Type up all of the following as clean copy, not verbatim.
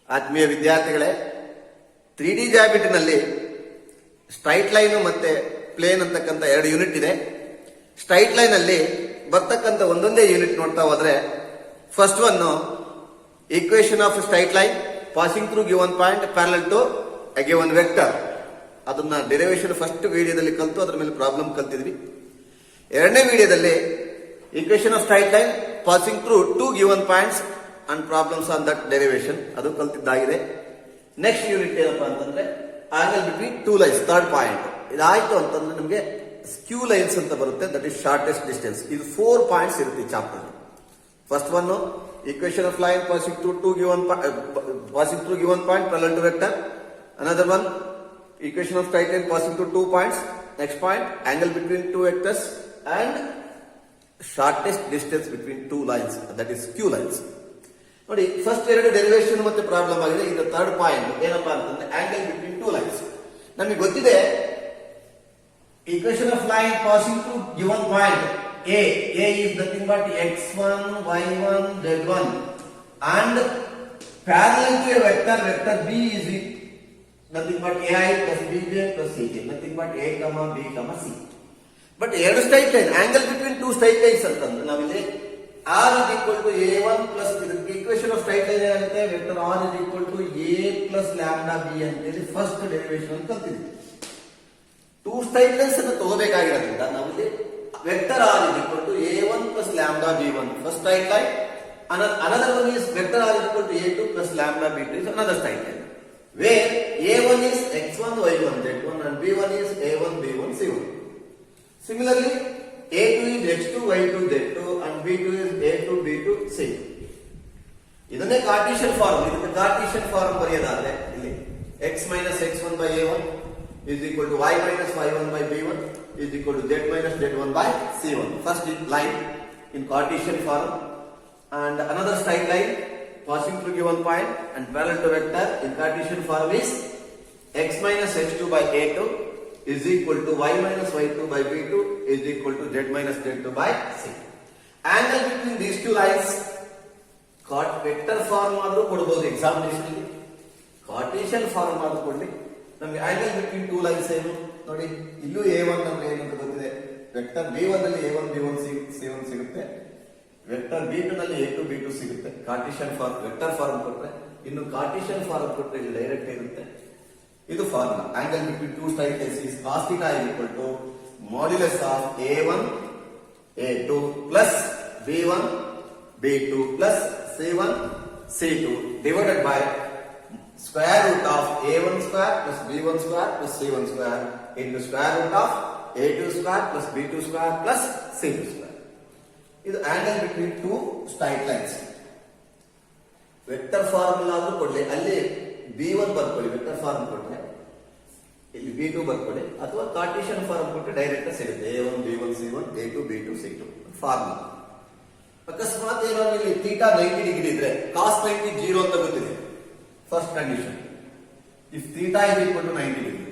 ಆತ್ಮೀಯ ವಿದ್ಯಾರ್ಥಿಗಳೇ, 3D ಜಾಬಿಟಿನಲ್ಲಿ straight line ಮತ್ತೆ ಪ್ಲೇನ್ ಅಂತಕ್ಕಂಥ ಎರಡು ಯೂನಿಟ್ ಇದೆ. ಸ್ಟ್ರೈಟ್ ಲೈನ್ ಅಲ್ಲಿ ಬರ್ತಕ್ಕಂಥ ಒಂದೊಂದೇ ಯೂನಿಟ್ ನೋಡ್ತಾ ಹೋದ್ರೆ, first one equation of straight line passing through given point parallel to a given vector. ಅದನ್ನ ಡೆರಿವೇಶನ್ ಫಸ್ಟ್ ವಿಡಿಯೋದಲ್ಲಿ ಕಲ್ತು ಅದ್ರ ಮೇಲೆ ಪ್ರಾಬ್ಲಮ್ ಕಲ್ತಿದ್ವಿ. ಎರಡನೇ ವಿಡಿಯೋದಲ್ಲಿ equation of straight line passing through two given points and problems on that derivation ಅದು ಕಲ್ತಿದ್ದಾಗಿದೆ. ನೆಕ್ಸ್ಟ್ ಯೂನಿಟ್ ಏನಪ್ಪಾ ಅಂತಂದ್ರೆ angle between two lines, third point. ಇದಾಯ್ತು ಅಂತಂದ್ರೆ ನಮಗೆ ಸ್ಕ್ಯೂ ಲೈನ್ಸ್ ಅಂತ ಬರುತ್ತೆ, ದಟ್ ಇಸ್ ಶಾರ್ಟೆಸ್ಟ್ ಡಿಸ್ಟೆನ್ಸ್. ಇದು 4 ಪಾಯಿಂಟ್ಸ್ ಇರುತ್ತೆ chapter. First one equation of line passing through given point parallel to vector. Another one, equation of straight line passing through 2 points. Next point, angle between two vectors and shortest distance between two lines, that is skew lines. ನೋಡಿ, first ಎರಡು derivation ಮತ್ತೆ problem ಆಗಿದೆ. ಇದು third point ಏನಪ್ಪಾ ಅಂತಂದ್ರೆ angle between two lines. ನಮಗೆ ಗೊತ್ತಿದೆ equation of line passing through given point A is nothing but x1, y1, z1 and parallel to a vector B is nothing but ai plus bj plus cj, nothing but a comma b comma c. But ಎರಡು straight line angle between two straight lines ಅಂತಂದ್ರೆ ನಾವಿಲ್ಲಿ r is equal to a1 plus equation of straight line ಏನಾಗುತ್ತೆ, vector r is equal to a plus lambda b ಅಂತೇಳಿ first derivation ಅಂತ ಕಲ್ತಿದ್ವಿ. Two straight lines ಅನ್ನು ತಗೋಬೇಕಾಗಿರೋದ್ರಿಂದ ನಾವಿಲ್ಲಿ vector r is equal to a1 plus lambda b1 first straight line. Another one is vector r is equal to a2 plus lambda b2 is another straight line, where a1 is x1 y1 z1 and b1 is a1 b1 c1. Similarly, a2 is x2 y2 z2 and b2 is a2 b2 c2. ಇದನ್ನೇ ಕಾರ್ಟೀಷಿಯನ್ form. ಇದಕ್ಕೆ ಕಾರ್ಟೀಷಿಯನ್ form ಬರೆಯೋದಾದ್ರೆ ಇಲ್ಲಿ x minus x1 by a1 is equal to y minus y1 by b1 is equal to z minus z1 by c1. First line in Cartesian form, and another straight line passing through given point and parallel to vector in Cartesian form is x minus x2 by a2 is equal to y minus y2 by b2 is equal to z minus z2 by c. Angle between these two lines vector form ಆದ್ರೂ ಕೊಡಬಹುದು examination ಅಲ್ಲಿ, Cartesian form ಆದ್ರೂ ಕೊಡ್ಲಿ. ನಮಗೆ angle between two lines ಏನು ನೋಡಿ, ಇಲ್ಲೂ a1 ಅಂದ್ರೆ ಏನು ಅಂತ ಗೊತ್ತಿದೆ. ವೆಕ್ಟರ್ b1 ನಲ್ಲಿ a1 b1 c1 ಸಿಗುತ್ತೆ, ವೆಕ್ಟರ್ b2 ನಲ್ಲಿ a2 b2 ಸಿಗುತ್ತೆ. ಕಾರ್ಟೇಶಿಯನ್ ಫಾರ್ಮ್ ವೆಕ್ಟರ್ ಫಾರ್ಮ್ ಕೊಟ್ರೆ, ಇನ್ನು ಕಾರ್ಟೇಶಿಯನ್ ಫಾರ್ಮ್ ಕೊಟ್ರೆ ಇಲ್ಲಿ ಡೈರೆಕ್ಟ್ ಇರುತ್ತೆ. ಇದು formula. Angle between two straight lines is cos θ is equal to modulus of a1 a2 plus b1 b2 plus c1 c2 divided by square root of a1 square plus b1 square plus c1 square into square root of a2 square plus b2 square plus c2 square. ಇದು angle between two straight lines. Vector formula ಆದ್ರೂ ಕೊಡ್ಲಿ, ಅಲ್ಲಿ b1 ಬರ್ಕೊಳ್ಳಿ, vector form ಕೊಟ್ರೆ ಇಲ್ಲಿ b2 ಬರ್ಕೊಳ್ಳಿ, ಅಥವಾ Cartesian form ಕೊಟ್ಟರೆ ಡೈರೆಕ್ಟ್ ಸಿಗುತ್ತೆ a1 b1 c1 a2 b2 c2 formula. ಅಕಸ್ಮಾತ್ ಏನಾದ್ರು ಇಲ್ಲಿ ಥೀಟಾ 90 ಡಿಗ್ರಿ ಇದ್ರೆ cos 90 0 ಅಂತ ಗೊತ್ತಿದೆ. First condition, if theta is equal to 90 degree,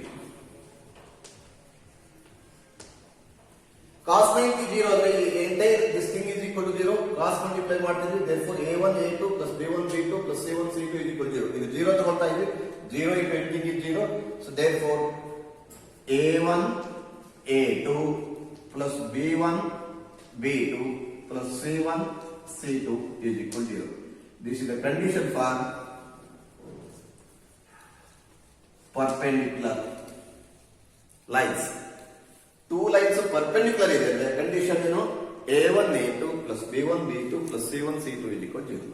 cos 90 0 ಅಂದ್ರೆ entire this thing is equal to 0, cos multiply ಮಾಡ್ತಿದ್ವಿ, therefore a1 a2 plus b1 b2 plus c1 c2 is equal to 0. ಇದು 0 ತಗೊಳ್ತಾ ಇದ್ವಿ, 0 into anything is 0, so therefore a1 a2 plus b1 b2 plus c1 c2 is equal to 0. This is the condition for perpendicular lines. Two lines perpendicular ಇದೆ ಅಂದ್ರೆ condition ಏನು, a1 a2 plus b1 b2 plus c1 c2 is equal to 0.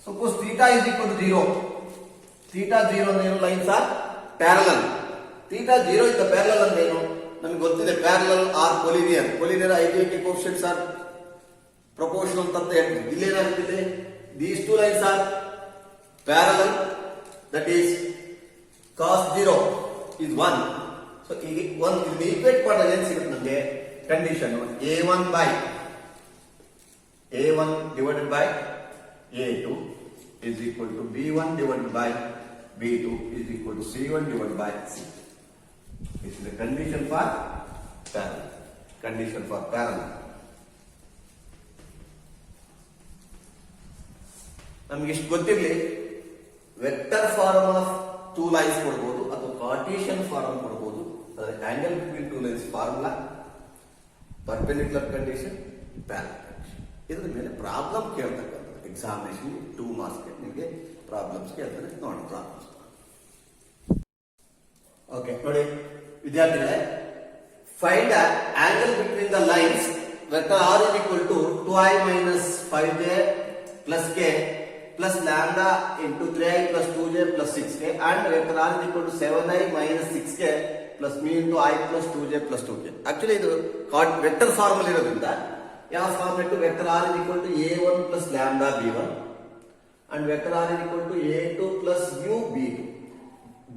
Suppose theta is equal to 0. Theta 0 ಅಂದ್ರೆ ಏನು, lines are parallel. Theta 0 is the parallel ಅಂದ್ರೆ ಏನು ನಮಗೆ ಗೊತ್ತಿದೆ, parallel are collinear. Collinear identity coefficients are proportional ಅಂತ ಹೇಳ್ತೀವಿ. ಇಲ್ಲಿ ಏನಾಗ್ತಿದೆ, these two lines are parallel, that is cos 0 is 1. So one ಇದನ್ನ ಈಕ್ವೇಟ್ ಮಾಡಿದ್ರೆ ಏನು ಸಿಗುತ್ತೆ ನಮಗೆ, condition a1 divided by a2 is equal to b1 divided by b2 is equal to c1 divided by c. This is the condition for parallel. Condition for parallel. ನಮ್ಗೆ ಇಷ್ಟು ಗೊತ್ತಿರಲಿ, vector form of two lines ಕೊಡ್ಬೋದು ಅಥವಾ Cartesian form ಕೊಡ್ಬೋದು. Angle between two lines formula, perpendicular condition, parallel condition. ಇದ್ರ ಮೇಲೆ problem ಕೇಳ್ತಕ್ಕಂಥದ್ದು examination 2 ಮಾರ್ಕ್ಸ್ಗೆ ನಿಮಗೆ problems ಕೇಳ್ತಾರೆ. ನೋಡಿ ಪ್ರಾಬ್ಲಮ್ಸ್. ಓಕೆ ನೋಡಿ ವಿದ್ಯಾರ್ಥಿಗಳೇ, find angle between the lines vector r is equal to 2i minus 5j plus k plus lambda into 3i plus 2j plus 6k and vector r is equal to 7i minus 6k plus mu into I plus 2j plus 2k. Actually ಇದು vector formal ಇರೋದ್ರಿಂದ ಯಾವ form ಇಟ್ಟು vector r is equal to a1 plus lambda b1 and vector r is equal to a2 plus mu b2.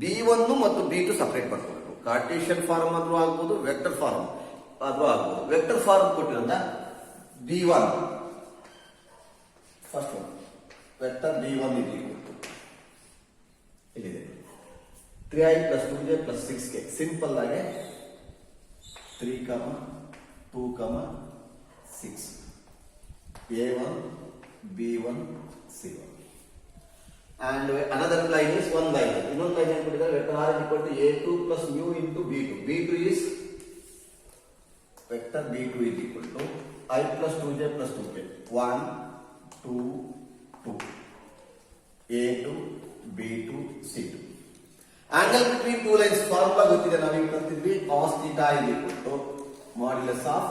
b1 ಮತ್ತು b2 separate ಮಾಡ್ಕೋಬೇಕು. Cartesian form ಆದ್ರೂ ಆಗ್ಬೋದು, vector form ಆದ್ರೂ ಆಗ್ಬೋದು. ವೆಕ್ಟರ್ ಫಾರ್ಮ್ ಕೊಟ್ಟಿರೋದ್ರಿಂದ b1 first one vector b1 is equal to ಇಲ್ಲಿದೆ 3i plus 2j plus 6k. Simple ಆಗಿ 3, 2, 6 a1 b1 c1 and another line is one line. ಇನ್ನೊಂದು line ಏನು ಕೊಟ್ಟಿದ್ದಾರೆ, vector r is equal to a2 plus mu into b2. b2 is vector b2 is equal to I plus 2j plus 2k. 1, 2, 2 a2 b2 c2. Angle between two lines formula ಗೊತ್ತಿದೆ, ನಾವು ಈಗ ಕಲ್ತಿದ್ವಿ. cos theta is equal to modulus of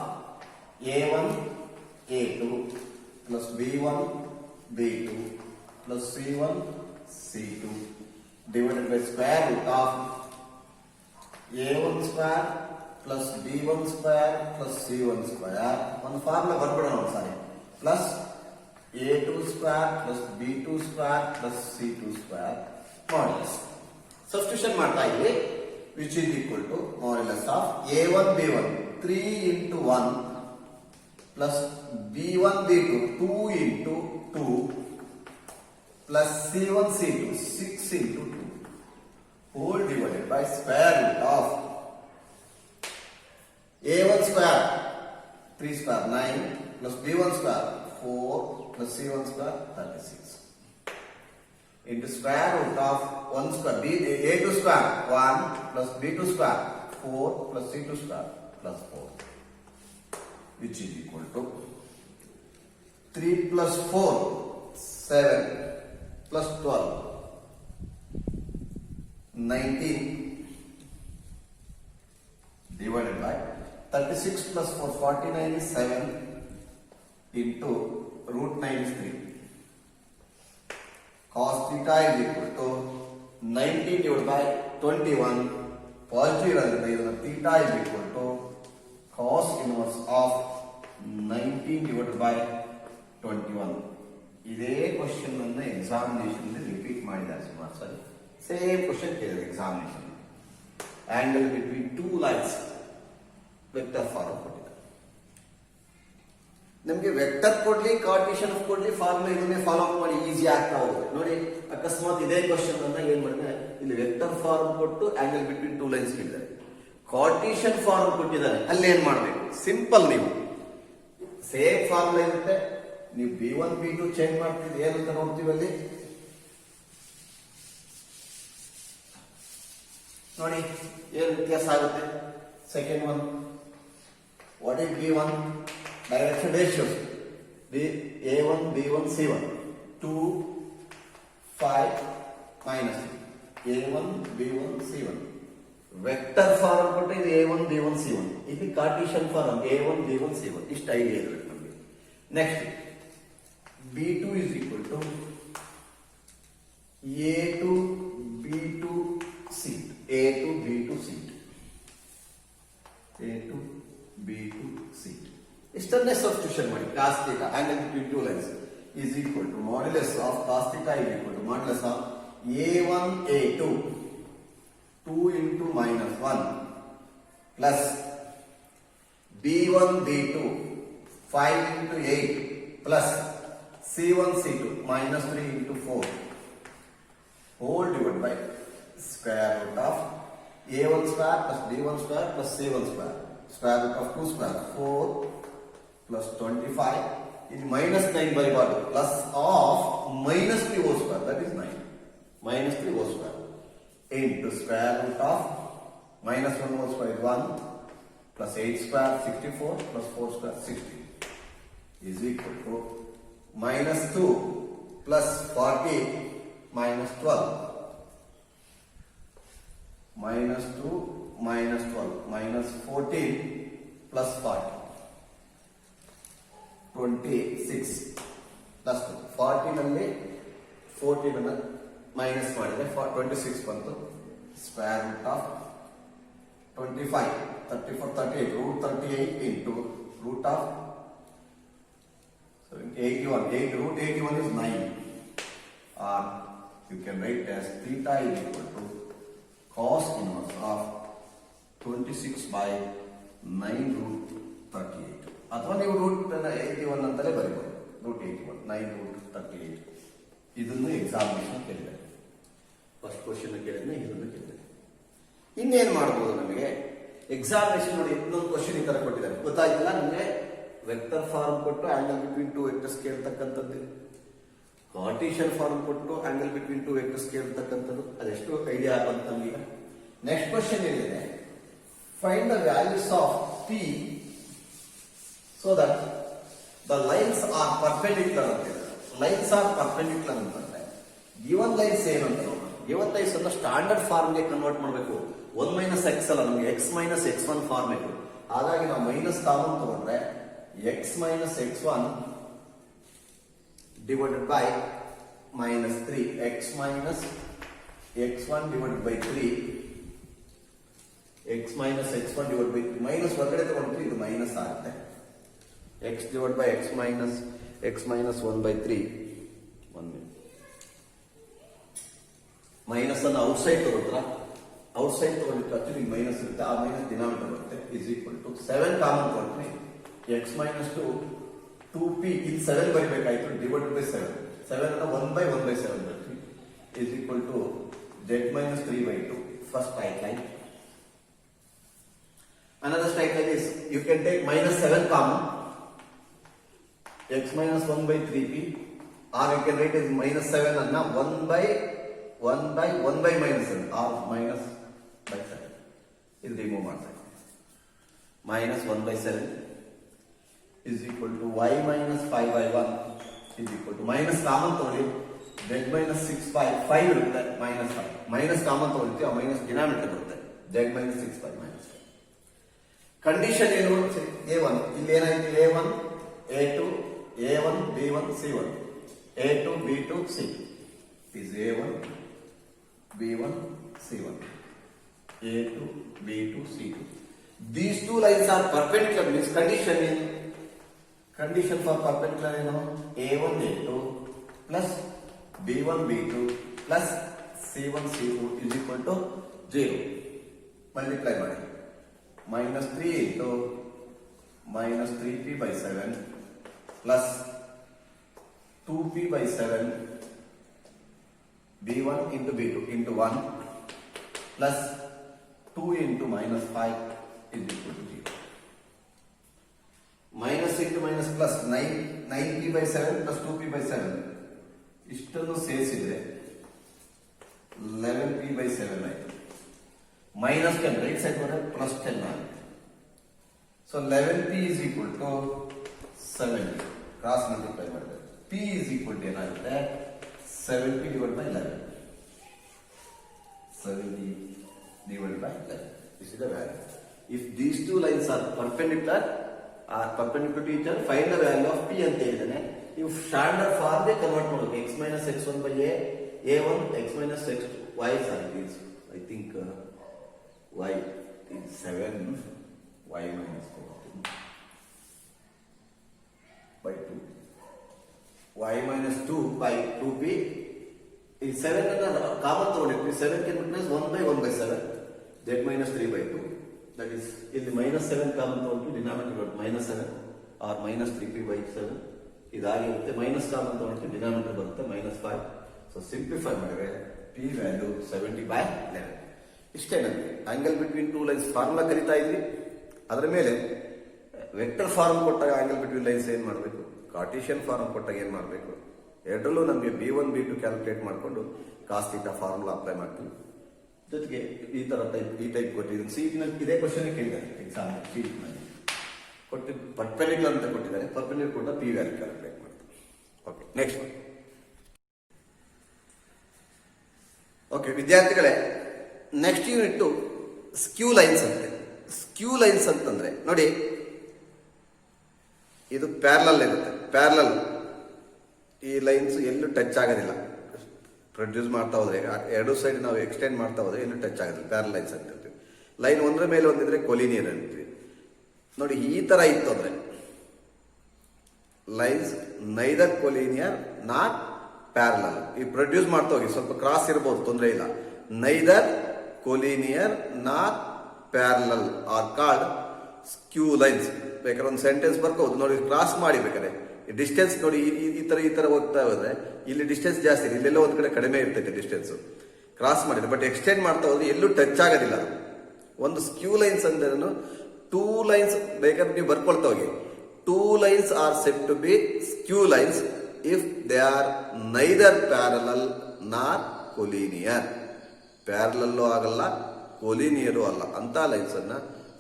a1 a2 plus b1 b2 plus c1 c2 divided by square root of a1 square plus b1 square plus c1 square. ಒಂದು formula ಬರ್ಬಿಡೋಣ ಒಂದ್ಸಾರಿ. Plus a2 square plus b2 square plus c2 square modulus. Substitution ಮಾಡ್ತಾ ಇದ್ವಿ, which is equal to modulus of a1 b1 3 into 1 plus b1 b2 2 into 2 plus c1 c2 6 into 2 whole divided by square root of a1 square 3 square 9 plus b1 square 4 plus c1 square 36 into square root of 1 square a2 square 1 plus b2 square 4 plus c2 square plus 4, which is equal to 3 plus 4 7 plus 12 19 divided by 36 plus 4 49 is 7 into root 9 is 3. Cos theta is equal to 19 divided by 21. Positive ಇರೋದ್ರಿಂದ ಇದನ್ನ theta is equal to cos inverse of 19 divided by 21. ಇದೇ question ಅನ್ನ examination repeat ಮಾಡಿದ್ದಾರೆ ಸುಮಾರು ಸರಿ. Same question ಕೇಳಿದೆ examination. Angle between two lines vector form ಕೊಟ್ಟಿದ್ದಾರೆ. ನಮಗೆ ವೆಕ್ಟರ್ ಕೊಡ್ಲಿ ಕಾರ್ಟೇಶಿಯನ್ ಕೊಡ್ಲಿ ಫಾರ್ಮುಲಾ ಇದನ್ನೇ ಫಾಲೋ ಅಪ್ ಮಾಡಿ ಈಸಿ ಆಗ್ತಾ ಹೋಗುತ್ತೆ. ನೋಡಿ ಅಕಸ್ಮಾತ್ ಇದೇ ಕ್ವಶನ್ ಅನ್ನ ಏನ್ ಮಾಡಿದ್ರೆ ಇಲ್ಲಿ ವೆಕ್ಟರ್ ಫಾರ್ಮ್ ಕೊಟ್ಟು ಆಂಗಲ್ ಬಿಟ್ವೀನ್ ಟೂ ಲೈನ್ಸ್ ಕೇಳಿದ್ದಾರೆ, ಕಾರ್ಟೇಶಿಯನ್ ಫಾರ್ಮ್ ಕೊಟ್ಟಿದ್ದಾರೆ, ಅಲ್ಲಿ ಏನ್ ಮಾಡ್ಬೇಕು? ಸಿಂಪಲ್, ನೀವು ಸೇಮ್ ಫಾರ್ಮುಲಾ ಇರುತ್ತೆ, ನೀವು b1 b2 ಚೇಂಜ್ ಮಾಡ್ತೀವಿ, ಏನಂತ ನೋಡ್ತೀವಿ ಅಲ್ಲಿ ನೋಡಿ ಏನು ವ್ಯತ್ಯಾಸ ಆಗುತ್ತೆ. Second one, what is b1? direction ratios a1 b1 c1 2 5 minus a1 b1 c1. Vector form ಕೊಟ್ಟು ಇದು a1 b1 c1, ಇದು Cartesian form a1 b1 c1. ಇಷ್ಟು ಐಡಿಯಾ ಇರಬೇಕು ನಮಗೆ. Next b2 is equal to a2 b2 c a2 b2 c a2 b2 c. ಇಷ್ಟನ್ನೇ substitution ಮಾಡಿ. cos theta angle between two lines is equal to modulus of cos theta is equal to modulus of a1 a2 2 into minus 1 plus b1 b2 5 into 8 plus c1 c2 minus 3 into 4 whole divided by square root of a1 square plus b1 square plus c1 square square root of 2 square 4 plus 25. ಇದು minus 9 ಬರಿಬಾರ್ದು, plus of minus 3 whole square, that is 9 minus 3 whole square into square root of minus 1 whole square is 1 plus 8 square 64 plus 4 square 60 is equal to minus 2 plus 40 minus 12 minus 2 minus 12 minus 14 plus 40 26 plus 40 ನಲ್ಲಿ 14 ಅನ್ನು minus ಮಾಡಿದ್ರೆ 26 ಬಂತು square root of 25 34 38 root 38 into root of 81 8 root 81 is 9 or you can write as theta is equal to cos inverse of 26 by 9 root 38 ಅಥವಾ ನೀವು root 81 ಅಂತಲೇ ಬರೀಬಹುದು root 81 9 root 38 ಇದನ್ನು examination ಕೇಳಿದೆ first question ಕೇಳಿದ್ರೆ ಇದನ್ನು ಕೇಳಿದೆ ಇನ್ನೇನು ಮಾಡಬಹುದು ನಮಗೆ ಎಕ್ಸಾಮಿನೇಷನ್ ನೋಡಿ ಇನ್ನೊಂದು ಕ್ವಶನ್ ಈ ತರ ಕೊಟ್ಟಿದ್ದಾರೆ ಗೊತ್ತಾಯ್ತಲ್ಲ ನಮಗೆ ವೆಕ್ಟರ್ ಫಾರ್ಮ್ ಕೊಟ್ಟು ಆಂಗಲ್ ಬಿಟ್ವೀನ್ ಟು ವೆಕ್ಟರ್ಸ್ ಕೇಳ್ತಕ್ಕಂಥದ್ದು ಕಾರ್ಟೀಷಿಯನ್ ಫಾರ್ಮ್ ಕೊಟ್ಟು ಆಂಗಲ್ ಬಿಟ್ವೀನ್ ಟು ವೆಕ್ಟರ್ಸ್ ಕೇಳ್ತಕ್ಕಂಥದ್ದು ಅದೆಷ್ಟು ಐಡಿಯಾ ಬಂತು ನಮಗೆ ನೆಕ್ಸ್ಟ್ ಕ್ವಶನ್ ಏನಿದೆ find the values of P so that the lines are perpendicular ಅಂತ ಇದೆ ಲೈನ್ಸ್ ಆರ್ ಪರ್ಪೆಂಡಿಕ್ಯುಲರ್ ಅಂತಂದ್ರೆ ಗಿವನ್ ಲೈನ್ಸ್ ಏನಂತ ಗಿವನ್ ಲೈನ್ಸ್ ಅನ್ನ ಸ್ಟ್ಯಾಂಡರ್ಡ್ ಫಾರ್ಮ್ ಗೆ ಕನ್ವರ್ಟ್ ಮಾಡಬೇಕು 1 ಮೈನಸ್ ಎಕ್ಸ್ ಅಲ್ಲ ನಮಗೆ x minus x one form ಬೇಕು ಹಾಗಾಗಿ ನಾವು ಮೈನಸ್ ಕಾಮನ್ ತಗೊಂಡ್ರೆ X minus x one divided by minus 3 X minus x one divided by 3 X minus x one divide by 3 minus ಹೊರಗಡೆ ತಗೊಂಡ್ರೆ ಇದು ಮೈನಸ್ ಆಗುತ್ತೆ x divided by x minus 1 by 3 1 minute minus ಅನ್ನು outside ತಗೊಂಡ್ರ outside ತಗೊಂಡಿದ್ದು actually minus ಇರುತ್ತೆ ಆ minus denominator ಬರುತ್ತೆ ಇಸ್ ಈಕ್ವಲ್ ಟು 7 ಕಾಮನ್ ತಗೊಂಡ್ರೆ x ಮೈನಸ್ 2p ಇಲ್ಲಿ 7 ಬರಬೇಕಾಯ್ತು ಡಿವೈಡೆಡ್ ಬೈ 7 7 ಅನ್ನು 1 by 1 by 7 ಬರ್ತೀವಿ is equal to z minus 3 by 2 first straight line another straight line is you can take minus 7 common x minus 1 by 3p or you can write as minus 7 and 1 by minus 7 or minus by 7 ಇದು remove ಮಾಡ್ತಾರೆ minus 1 by 7 is equal to y minus 5 by 1 is equal to minus common ತಗೊಳ್ಳಿ z minus 6 by 5 ಇರುತ್ತೆ minus 5 minus common ತಗೊಳ್ತೀವಿ ಆ minus denominator ಬರುತ್ತೆ z minus 6 by minus 5 condition ಏನು a1 ಇಲ್ಲಿ ಏನಾಯ್ತು a1 a2 A1, B1, C1. A2, B2, C. Is A1, B1, C1. A2, B2, C2. These two lines are perpendicular. Means condition in condition for perpendicular you know A1, A2 plus B1, B2 plus C1, C2 is equal to 0. Multiply by minus 3 into minus 3p by 7. Plus 2p by 7 b1 into b2 into 1 plus 2 into minus 5 is equal to 0. Minus into minus plus 9p by 7 plus 2p by 7 ಇಷ್ಟನ್ನು ಸೇರಿಸಿದ್ರೆ 11p by 7 ಆಯ್ತು minus 10 right side ಬಂದ್ರೆ plus 10 ಆಗುತ್ತೆ so 11p is equal to 70 cross multiply ಮಾಡಿದ್ರೆ p is equal to ಏನಾಗುತ್ತೆ 70 divided by 11 70 divided by 11 this is the value if these two lines are perpendicular to each other find the value of p ಅಂತ ಹೇಳಿದಾನೆ ನೀವು standard form ಗೆ convert ಮಾಡಬೇಕು x minus x1 by a1 x minus x2 y is I think y is 7 y minus 14 by 2 y minus 2 by 2p is 7 and common ತಗೊಂಡಿರ್ತೀವಿ 7 can minus 1 by 1 by 7 z minus 3 by 2 that is ಇಲ್ಲಿ minus 7 common ತಗೊಂಡು denominator minus 7 or minus 3p by 7 ಇದಾಗಿರುತ್ತೆ minus common ತಗೊಂಡು denominator ಬರುತ್ತೆ minus 5 so simplify ಮಾಡಿದ್ರೆ p value 70 by 11 ಇಷ್ಟೇ ನಮಗೆ angle between two lines formula ಕರಿತಾ ಇದ್ವಿ ಅದರ ಮೇಲೆ ವೆಕ್ಟರ್ ಫಾರ್ಮ್ ಕೊಟ್ಟಾಗ ಆಂಗಲ್ ಬಿಟ್ವೀನ್ ಲೈನ್ಸ್ ಏನ್ ಮಾಡಬೇಕು ಕಾರ್ಟೀಷಿಯನ್ ಫಾರ್ಮ್ ಕೊಟ್ಟಾಗ ಏನ್ ಮಾಡಬೇಕು ಎರಡರಲ್ಲೂ ನಮಗೆ B1 B2 ಕ್ಯಾಲ್ಕುಲೇಟ್ ಮಾಡಿಕೊಂಡು ಕಾಸ್ ಥೀಟಾ ಫಾರ್ಮುಲಾ ಅಪ್ಲೈ ಮಾಡ್ತೀವಿ. ಜೊತೆಗೆ ಈ ಟೈಪ್ ಕೊಟ್ಟಿದ್ದೀನಿ. ಸೀಟ್ನಲ್ಲಿ ಇದೇ ಕ್ವಶನ್ ಕೇಳಿದ್ದಾರೆ ಎಕ್ಸಾಮ್ ಶೀಟ್ನಲ್ಲಿ ಕೊಟ್ಟಿದ್ದು ಪರ್ಪೆಂಡಿಕ್ಯುಲರ್ ಅಂತ ಕೊಟ್ಟಿದ್ದಾರೆ. ಪರ್ಪೆಂಡಿಕ್ಯುಲರ್ ಕೂಡ P ವ್ಯಾಲ್ಯೂ ಕ್ಯಾಲ್ಕುಲೇಟ್ ಮಾಡ್ತೀವಿ. Okay, next. ಓಕೆ ವಿದ್ಯಾರ್ಥಿಗಳೇ, ನೆಕ್ಸ್ಟ್ ಯೂನಿಟ್ ಸ್ಕ್ಯೂ ಲೈನ್ಸ್ ಅಂತೆ. ಸ್ಕ್ಯೂ ಲೈನ್ಸ್ ಅಂತಂದ್ರೆ ನೋಡಿ, ಇದು ಪ್ಯಾರಲಲ್ ಇರುತ್ತೆ. ಪ್ಯಾರಲಲ್ ಈ ಲೈನ್ಸ್ ಎಲ್ಲೂ ಟಚ್ ಆಗೋದಿಲ್ಲ. ಪ್ರೊಡ್ಯೂಸ್ ಮಾಡ್ತಾ ಹೋದ್ರೆ ಎರಡು ಸೈಡ್ ನಾವು ಎಕ್ಸ್ಟೆಂಡ್ ಮಾಡ್ತಾ ಹೋದ್ರೆ ಎಲ್ಲೂ ಟಚ್ ಆಗೋದಿಲ್ಲ. ಪ್ಯಾರಲ್ ಲೈನ್ಸ್ ಅಂತ ಹೇಳ್ತೀವಿ. ಲೈನ್ ಒಂದ್ರ ಮೇಲೆ ಒಂದಿದ್ರೆ ಕೊಲಿನಿಯರ್ ಅಂತೀವಿ. ನೋಡಿ ಈ ತರ ಇತ್ತು ಅಂದ್ರೆ lines neither collinear not parallel. ಈ ಪ್ರೊಡ್ಯೂಸ್ ಮಾಡ್ತಾ ಹೋಗಿ ಸ್ವಲ್ಪ ಕ್ರಾಸ್ ಇರಬಹುದು, ತೊಂದರೆ ಇಲ್ಲ. Neither collinear not parallel are called ಸ್ಕ್ಯೂ lines. ಬೇಕಾದ್ರೆ ಒಂದು ಸೆಂಟೆನ್ಸ್ ಬರ್ಕೋದು ನೋಡಿ, ಕ್ರಾಸ್ ಮಾಡಿ ಬೇಕಾದ್ರೆ ಡಿಸ್ಟೆನ್ಸ್ ನೋಡಿ ಈ ತರ ಹೋಗ್ತಾ ಹೋದ್ರೆ ಇಲ್ಲಿ ಡಿಸ್ಟೆನ್ಸ್ ಜಾಸ್ತಿ ಇದೆ, ಇಲ್ಲೆಲ್ಲ ಒಂದ್ ಕಡೆ ಕಡಿಮೆ ಇರ್ತೈತೆ ಡಿಸ್ಟೆನ್ಸ್. ಕ್ರಾಸ್ ಮಾಡಿದ್ರೆ ಬಟ್ ಎಕ್ಸ್ಟೆಂಡ್ ಮಾಡ್ತಾ ಹೋದ್ರೆ ಎಲ್ಲೂ ಟಚ್ ಆಗೋದಿಲ್ಲ. ಒಂದು ಸ್ಕ್ಯೂ ಲೈನ್ಸ್ ಅಂದ್ರೆ ಟೂ ಲೈನ್ಸ್ ಬೇಕಾದ್ರೆ ನೀವು ಬರ್ಕೊಳ್ತಾ ಹೋಗಿ. Two lines are set to be skew lines if they are neither parallel not collinear. ಪ್ಯಾರಲಲ್ಲೂ ಆಗಲ್ಲ, ಕೊಲಿನಿಯರು ಅಲ್ಲ, ಅಂತ ಲೈನ್ಸ್ ಅನ್ನ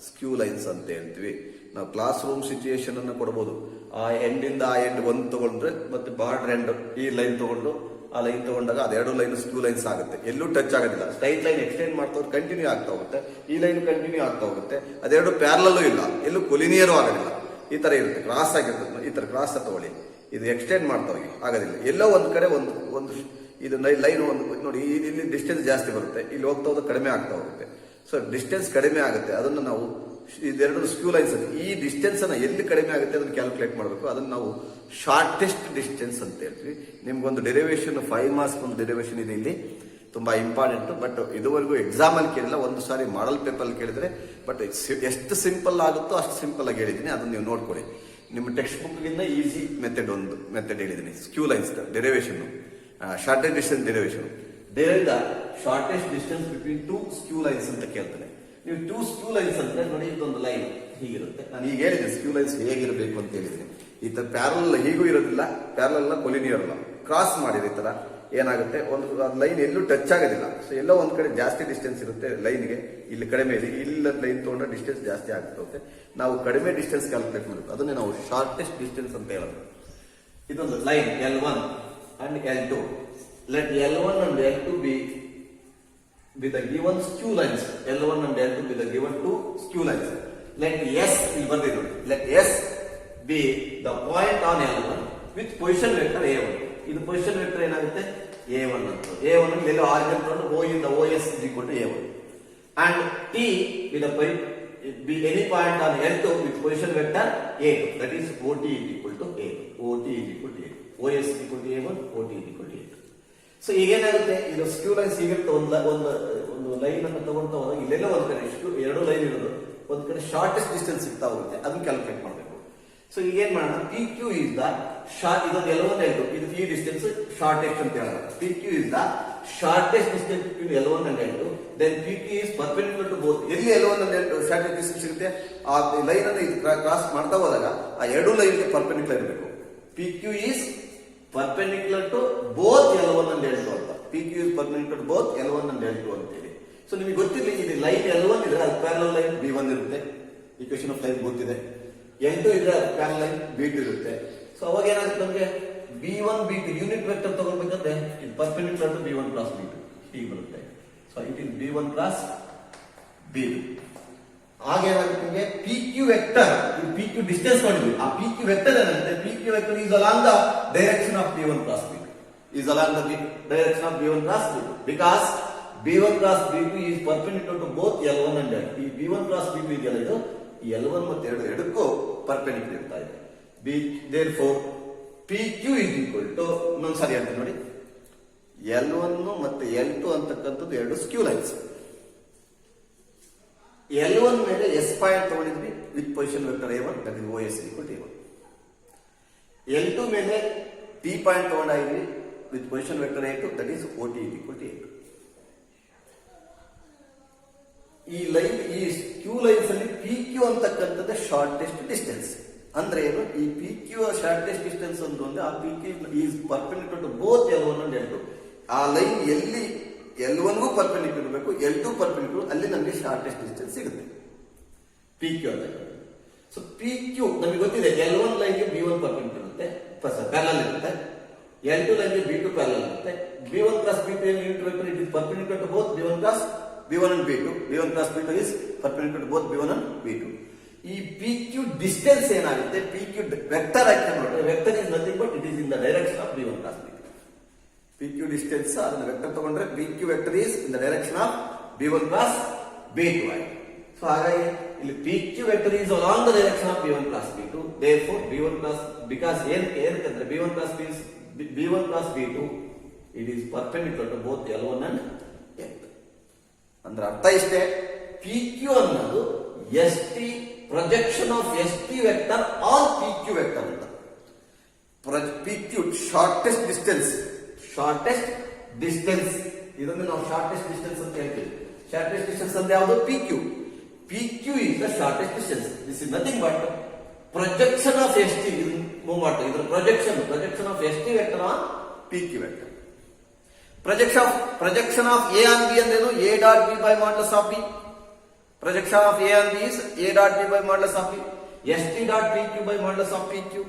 ಸ್ಕ್ಯೂ ಲೈನ್ಸ್ ಅಂತ ಹೇಳ್ತೀವಿ. ನಾವು ಕ್ಲಾಸ್ ರೂಮ್ ಸಿಚುಯೇಷನ್ ಅನ್ನು ಕೊಡಬಹುದು. ಆ ಎಂಡ್ ಇಂದ ಆ ಎಂಡ್ ಒಂದು ತಗೊಂಡ್ರೆ ಮತ್ತೆ ಬಾರ್ಡರ್ ಎಂಡ್ ಈ ಲೈನ್ ತಗೊಂಡು ಆ ಲೈನ್ ತಗೊಂಡಾಗ ಅದೆರಡು ಲೈನ್ ಸ್ಕ್ಯೂ ಲೈನ್ಸ್ ಆಗುತ್ತೆ. ಎಲ್ಲೂ ಟಚ್ ಆಗೋದಿಲ್ಲ. ಸ್ಟ್ರೈಟ್ ಲೈನ್ ಎಕ್ಸ್ಟೆಂಡ್ ಮಾಡ್ತಾ ಹೋದ್ರೆ ಕಂಟಿನ್ಯೂ ಆಗ್ತಾ ಹೋಗುತ್ತೆ, ಈ ಲೈನ್ ಕಂಟಿನ್ಯೂ ಆಗ್ತಾ ಹೋಗುತ್ತೆ. ಅದೆರಡು ಪ್ಯಾರಲಲ್ಲೂ ಇಲ್ಲ, ಎಲ್ಲೂ ಕೊಲಿನಿಯರು ಆಗೋದಿಲ್ಲ. ಈ ತರ ಇರುತ್ತೆ, ಕ್ರಾಸ್ ಆಗಿರ್ತದೆ. ಈ ತರ ಕ್ರಾಸ್ ತಗೊಳ್ಳಿ, ಇದು ಎಕ್ಸ್ಟೆಂಡ್ ಮಾಡ್ತಾ ಹೋಗಿ ಆಗೋದಿಲ್ಲ. ಎಲ್ಲೋ ಒಂದ್ ಕಡೆ ಒಂದು ಇದು ಲೈನ್ ಒಂದು ನೋಡಿ, ಇಲ್ಲಿ ಡಿಸ್ಟೆನ್ಸ್ ಜಾಸ್ತಿ ಬರುತ್ತೆ, ಇಲ್ಲಿ ಹೋಗ್ತಾ ಹೋದ್ರೆ ಕಡಿಮೆ ಆಗ್ತಾ ಹೋಗುತ್ತೆ. ಸೊ ಡಿಸ್ಟೆನ್ಸ್ ಕಡಿಮೆ ಆಗುತ್ತೆ, ಅದನ್ನು ನಾವು ಇದೆರಡು ಸ್ಕ್ಯೂ ಲೈನ್ಸ್ ಅಲ್ಲಿ ಈ ಡಿಸ್ಟೆನ್ಸ್ ಅನ್ನ ಎಲ್ಲಿ ಕಡಿಮೆ ಆಗುತ್ತೆ ಅದನ್ನು ಕ್ಯಾಲ್ಕುಲೇಟ್ ಮಾಡಬೇಕು. ಅದನ್ನು ನಾವು ಶಾರ್ಟೆಸ್ಟ್ ಡಿಸ್ಟೆನ್ಸ್ ಅಂತ ಹೇಳ್ತೀವಿ. ನಿಮ್ಗೊಂದು ಡೆರಿವೇಶನ್ 5 ಮಾರ್ಕ್ಸ್ ಒಂದು ಡೆರಿವೇಶನ್ ಇದೆ ಇಲ್ಲಿ, ತುಂಬಾ ಇಂಪಾರ್ಟೆಂಟ್. ಬಟ್ ಇದುವರೆಗೂ ಎಕ್ಸಾಮ್ ಅಲ್ಲಿ ಕೇಳಿಲ್ಲ, ಒಂದು ಸಾರಿ ಮಾಡಲ್ ಪೇಪರ್ ಅಲ್ಲಿ ಕೇಳಿದ್ರೆ. ಬಟ್ ಎಷ್ಟು ಸಿಂಪಲ್ ಆಗುತ್ತೋ ಅಷ್ಟು ಸಿಂಪಲ್ ಆಗಿ ಹೇಳಿದ್ದೀನಿ, ಅದನ್ನ ನೀವು ನೋಡ್ಕೊಳ್ಳಿ. ನಿಮ್ಮ ಟೆಕ್ಸ್ಟ್ ಬುಕ್ ಗಿಂತ ಈಸಿ ಒಂದು ಮೆಥಡ್ ಹೇಳಿದ್ದೀನಿ. Skew lines derivation, shortest distance derivation. There is the shortest distance between two skew lines ಅಂತ ಕೇಳ್ತಾನೆ. ನೀವು ಟೂ ಸ್ಕ್ಯೂ ಲೈನ್ಸ್ ಅಂದ್ರೆ ನೋಡಿ, ಇದೊಂದು ಲೈನ್ ಹೀಗಿರುತ್ತೆ. ನಾನು ಈಗ ಹೇಳಿದೆ ಸ್ಕ್ಯೂ ಲೈನ್ಸ್ ಹೇಗಿರಬೇಕು ಅಂತ ಹೇಳಿದ್ದೀನಿ. ಈ ತರ ಪ್ಯಾರಲ್ ಹೀಗೂ ಇರೋದಿಲ್ಲ, ಪ್ಯಾರಲ್ ಕೊಲಿನಿಯರ್ ಅಲ್ಲ. ಕ್ರಾಸ್ ಮಾಡಿದ್ರೆ ಈ ತರ ಏನಾಗುತ್ತೆ, ಒಂದು ಲೈನ್ ಎಲ್ಲೂ ಟಚ್ ಆಗೋದಿಲ್ಲ. ಸೊ ಎಲ್ಲೋ ಒಂದ್ ಕಡೆ ಜಾಸ್ತಿ ಡಿಸ್ಟೆನ್ಸ್ ಇರುತ್ತೆ ಲೈನ್ಗೆ, ಇಲ್ಲಿ ಕಡಿಮೆ ಇದೆ. ಇಲ್ಲ ಲೈನ್ ತಗೊಂಡ್ರೆ ಡಿಸ್ಟೆನ್ಸ್ ಜಾಸ್ತಿ ಆಗ್ತದೆ. ನಾವು ಕಡಿಮೆ ಡಿಸ್ಟೆನ್ಸ್ ಕ್ಯಾಲ್ಕುಲೇಟ್ ಮಾಡಬೇಕು, ಅದನ್ನೇ ನಾವು ಶಾರ್ಟೆಸ್ಟ್ ಡಿಸ್ಟೆನ್ಸ್ ಅಂತ ಹೇಳೋದು. ಇದೊಂದು line L1 and L2. Let L1 and L2 be the given skew lines. L1 and L2 be the given two skew lines. Let S ಇಲ್ಲಿ ಬರ್ದಿದೆ ನೋಡಿ. Let S be the point on L1 with position vector A1. ಇದು position vector ಏನಾಗುತ್ತೆ, A1 ಅಂತ. A1 ಅಲ್ಲಿ ಎಲ್ಲೋ ಆರ್ಜಿನ್ ತಗೊಂಡು O ಇಂದ OS is equal to A1. And T with the be any point on L2 with position vector A2. That is OT is equal to A2. OT is equal to A2. OS is equal to A1. OT is equal to A2. So ಈಗೇನಾಗುತ್ತೆ, ಇದು skew lines ಹೀಗಿರುತ್ತೆ. ಒಂದು line ಅನ್ನು ತಗೊಂಡು ಹೋದಾಗ ಇಲ್ಲೆಲ್ಲ ಒಂದ್ ಕಡೆ ಎರಡು ಲೈನ್ ಇರೋದು, ಒಂದ್ ಕಡೆ ಶಾರ್ಟೆಸ್ಟ್ ಡಿಸ್ಟೆನ್ಸ್ ಸಿಗ್ತಾ ಹೋಗುತ್ತೆ, ಅದನ್ನ ಕ್ಯಾಲ್ಕುಲೇಟ್ ಮಾಡಬೇಕು. ಸೊ ಈಗ ಏನ್ ಮಾಡೋಣ, PQ is the ಇದೊಂದು L1 L2, ಇದು ಈ ಡಿಸ್ಟೆನ್ಸ್ ಶಾರ್ಟೆಸ್ಟ್ ಅಂತ ಹೇಳೋಣ. PQ is the shortest distance between L1 and L2. Then PQ is perpendicular to both. ಎಲ್ಲಿ L1 and L2 shortest distance ಸಿಗುತ್ತೆ, ಆ ಲೈನ್ ಅನ್ನು ಕ್ರಾಸ್ ಮಾಡ್ತಾ ಹೋದಾಗ ಆ ಎರಡು ಲೈನ್ಗೆ ಪರ್ಪೆಂಡಿಕ್ಯುಲರ್ ಇರಬೇಕು. PQ is perpendicular to both L1 and L2 ಅಂತ. PQ is perpendicular to both L1 and L2 ಅಂತ ಹೇಳಿ. ಸೊ ನಿಮಗೆ ಗೊತ್ತಿರಲಿ, ಇದು ಲೈನ್ L1 ಇದ್ರೆ ಅದು ಪ್ಯಾರಲಲ್ ಲೈನ್ B1 ಇರುತ್ತೆ, ಇಕ್ವೇಷನ್ ಆಫ್ ಲೈನ್ ಗೊತ್ತಿದೆ. L2 ಇದ್ರೆ ಪ್ಯಾರಲಲ್ ಲೈನ್ B2 ಇರುತ್ತೆ. ಸೊ ಅವಾಗ ಏನಾಗುತ್ತೆ ನಮಗೆ, B1 B2 ಯೂನಿಟ್ ವೆಕ್ಟರ್ ತಗೊಳ್ಬೇಕಂದ್ರೆ ಇದು perpendicular to B1 cross B2 ಹೀಗೆ ಬರುತ್ತೆ. So it is B1 cross B2. ಹಾಗೇನಾಗುತ್ತೆ ನಿಮಗೆ PQ ವೆಕ್ಟರ್, ಇದು PQ ಡಿಸ್ಟೆನ್ಸ್ ಮಾಡಿದ್ವಿ, ಆ PQ ವೆಕ್ಟರ್ ಏನಾಗುತ್ತೆ, PQ vector is along the direction of B1 cross B2, is along the direction of B1 cross B2, because B1 cross B2 is perpendicular to both L1 and L2. ಈ B1 cross B2 ಇದೆಯಲ್ಲ, ಇದು ಈ L1 ಮತ್ತೆ ಎರಡಕ್ಕೂ perpendicular ಇರ್ತಾ ಇದೆ. therefore PQ is equal to, ಇನ್ನೊಂದು ಸಾರಿ ಅಂತ ನೋಡಿ, L1 ಮತ್ತೆ L2 ಅಂತಕ್ಕಂಥದ್ದು ಎರಡು ಸ್ಕ್ಯೂ ಲೈನ್ಸ್. L1 ಮೇಲೆ S ಪಾಯಿಂಟ್ ತಗೊಂಡಿದ್ವಿ with position vector A1, that is OS equal to A1. L2 ಮೇಲೆ P ಪಾಯಿಂಟ್ ತಗೊಂಡಿದ್ವಿ with position vector A2, that is OT equal to A2. ಈ ಲೈನ್, ಈ ಸ್ಕ್ಯೂ ಲೈನ್ಸ್ ಅಲ್ಲಿ PQ ಅಂತಕ್ಕಂಥದ್ದು shortest distance. ಅಂದ್ರೆ ಏನು, ಈ ಪಿ ಕ್ಯೂ ಶಾರ್ಟೆಸ್ಟ್ ಡಿಸ್ಟೆನ್ಸ್ ಅಂದ್ರೆ ಆ P Q is perpendicular to both L1 and L2. ಆ ಲೈನ್ ಎಲ್ಲಿ L1ಗೂ ಪರ್ಪೆಂಡಿಕ್ಯುಲರ್ ಇರಬೇಕು, L2 ಪರ್ಪೆಂಡಿಕ್ಯುಲರ್, ಅಲ್ಲಿ ನಮಗೆ ಶಾರ್ಟೆಸ್ಟ್ ಡಿಸ್ಟೆನ್ಸ್ ಸಿಗುತ್ತೆ ಪಿ ಕ್ಯೂ ಅಂತ. ಸೊ ಪಿ ಕ್ಯೂ ನಮಗೆ ಗೊತ್ತಿದೆ, L1 ಲೈನ್ಗೆ B1 ಪರ್ಪೆಂಡಿಕ್ಯುಲರ್ ಇರುತ್ತೆ, ಪ್ಯಾರಲಲ್ ಇರುತ್ತೆ, L2 ಲೈನ್ಗೆ B2 ಪ್ಯಾರಲಲ್ ಇರುತ್ತೆ. B1 ಕ್ರಾಸ್ B2 ಏನು unit vector, it is perpendicular to both B1 cross B1 and B2. B1 cross B2 is perpendicular to both B1 and B2. ಈ P Q distance ಏನಾಗುತ್ತೆ, P Q vector ಹಾಕಿ ನೋಡಿದ್ರೆ, vector is nothing but it is in the direction of B1 cross B2. P Q distance ಅದನ್ನ vector ತಗೊಂಡ್ರೆ P Q vector is in the direction of B1 cross B2 ಆಯ್ತು. So ಹಾಗಾಗಿ ಇಲ್ಲಿ P Q vector is along the direction of B1 cross B2. therefore B1 cross, because ಏನಂದ್ರೆ B1 cross B2 it is perpendicular to both L1 and L2. ಅಂದ್ರೆ ಅರ್ಥ ಇಷ್ಟೇ, P Q ಅನ್ನೋದು S T projection of S T vector on P Q vector ಅಂತ. P Q shortest distance ಇದನ್ನು ನಾವು shortest distance ಅಂತ ಹೇಳ್ತೀವಿ. ಶಾರ್ಟೆಸ್ಟ್ ಡಿಸ್ಟೆನ್ಸ್ ಅಂದ್ರೆ ಯಾವುದು, P Q. P Q is the shortest distance. This is nothing but projection of S T. Move ಮಾಡ್ತಾರೆ, ಇದ್ರ projection of S T vector on P Q vector. Projection of A on B ಅಂದ್ರೇನು, A dot B by modulus of B. Projection of A on B is A dot B by modulus of B. S T dot P Q by modulus of P Q.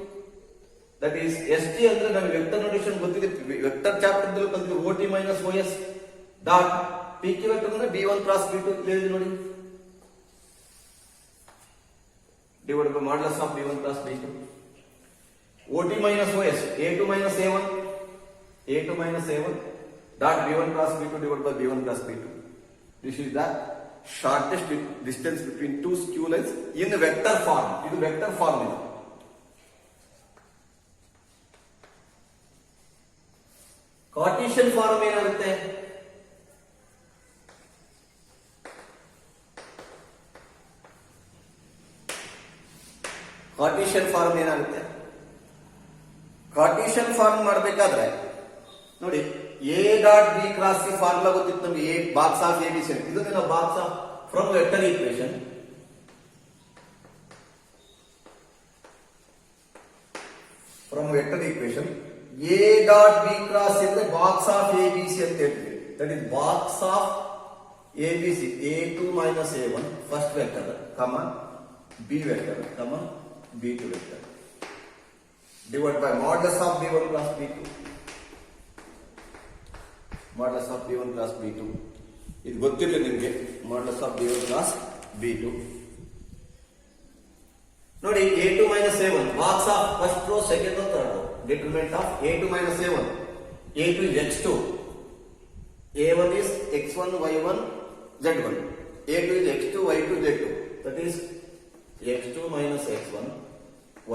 That is S T ಅಂದ್ರೆ ನಮಗೆ vector notation ಗೊತ್ತಿದೆ, vector chapter ಕಲ್ತಿದ್ವಿ, OT minus OS dot P Q vector ಅಂದ್ರೆ B1 cross B2 ತಿಳಿದು ನೋಡಿ, divide by modulus of B1 cross B2. OT minus OS A2 minus A1 dot B1 cross B2 divided by B1 cross B2. This is the shortest distance between two skew lines in vector form. ಇದು vector form ಇದು. Cartesian form ಏನಾಗುತ್ತೆ, Cartesian form ಮಾಡಬೇಕಾದ್ರೆ ನೋಡಿ, A dot B cross C formula ಗೊತ್ತಿತ್ತು ನಮಗೆ, A box of A B C. ಇದನ್ನ ನಾವು box of from vector equation. A dot B cross ಅಂದ್ರೆ box of A B C ಅಂತ ಹೇಳ್ತೀವಿ. That is box of A B C, A2 minus A1 first vector, comma B vector, comma B2 vector, divide by modulus of B1 cross B2. Modulus of B1 cross B2 ಇದು ಗೊತ್ತಿಲ್ಲ ನಿಮಗೆ, modulus of B1 cross B2. ನೋಡಿ, A2 minus A1 box of first row, second row, third row. Determinant of A2 minus A1. A2 is X2, A1 is X1 Y1 Z1, A2 is X2 Y2 Z2. That is X2 minus X1,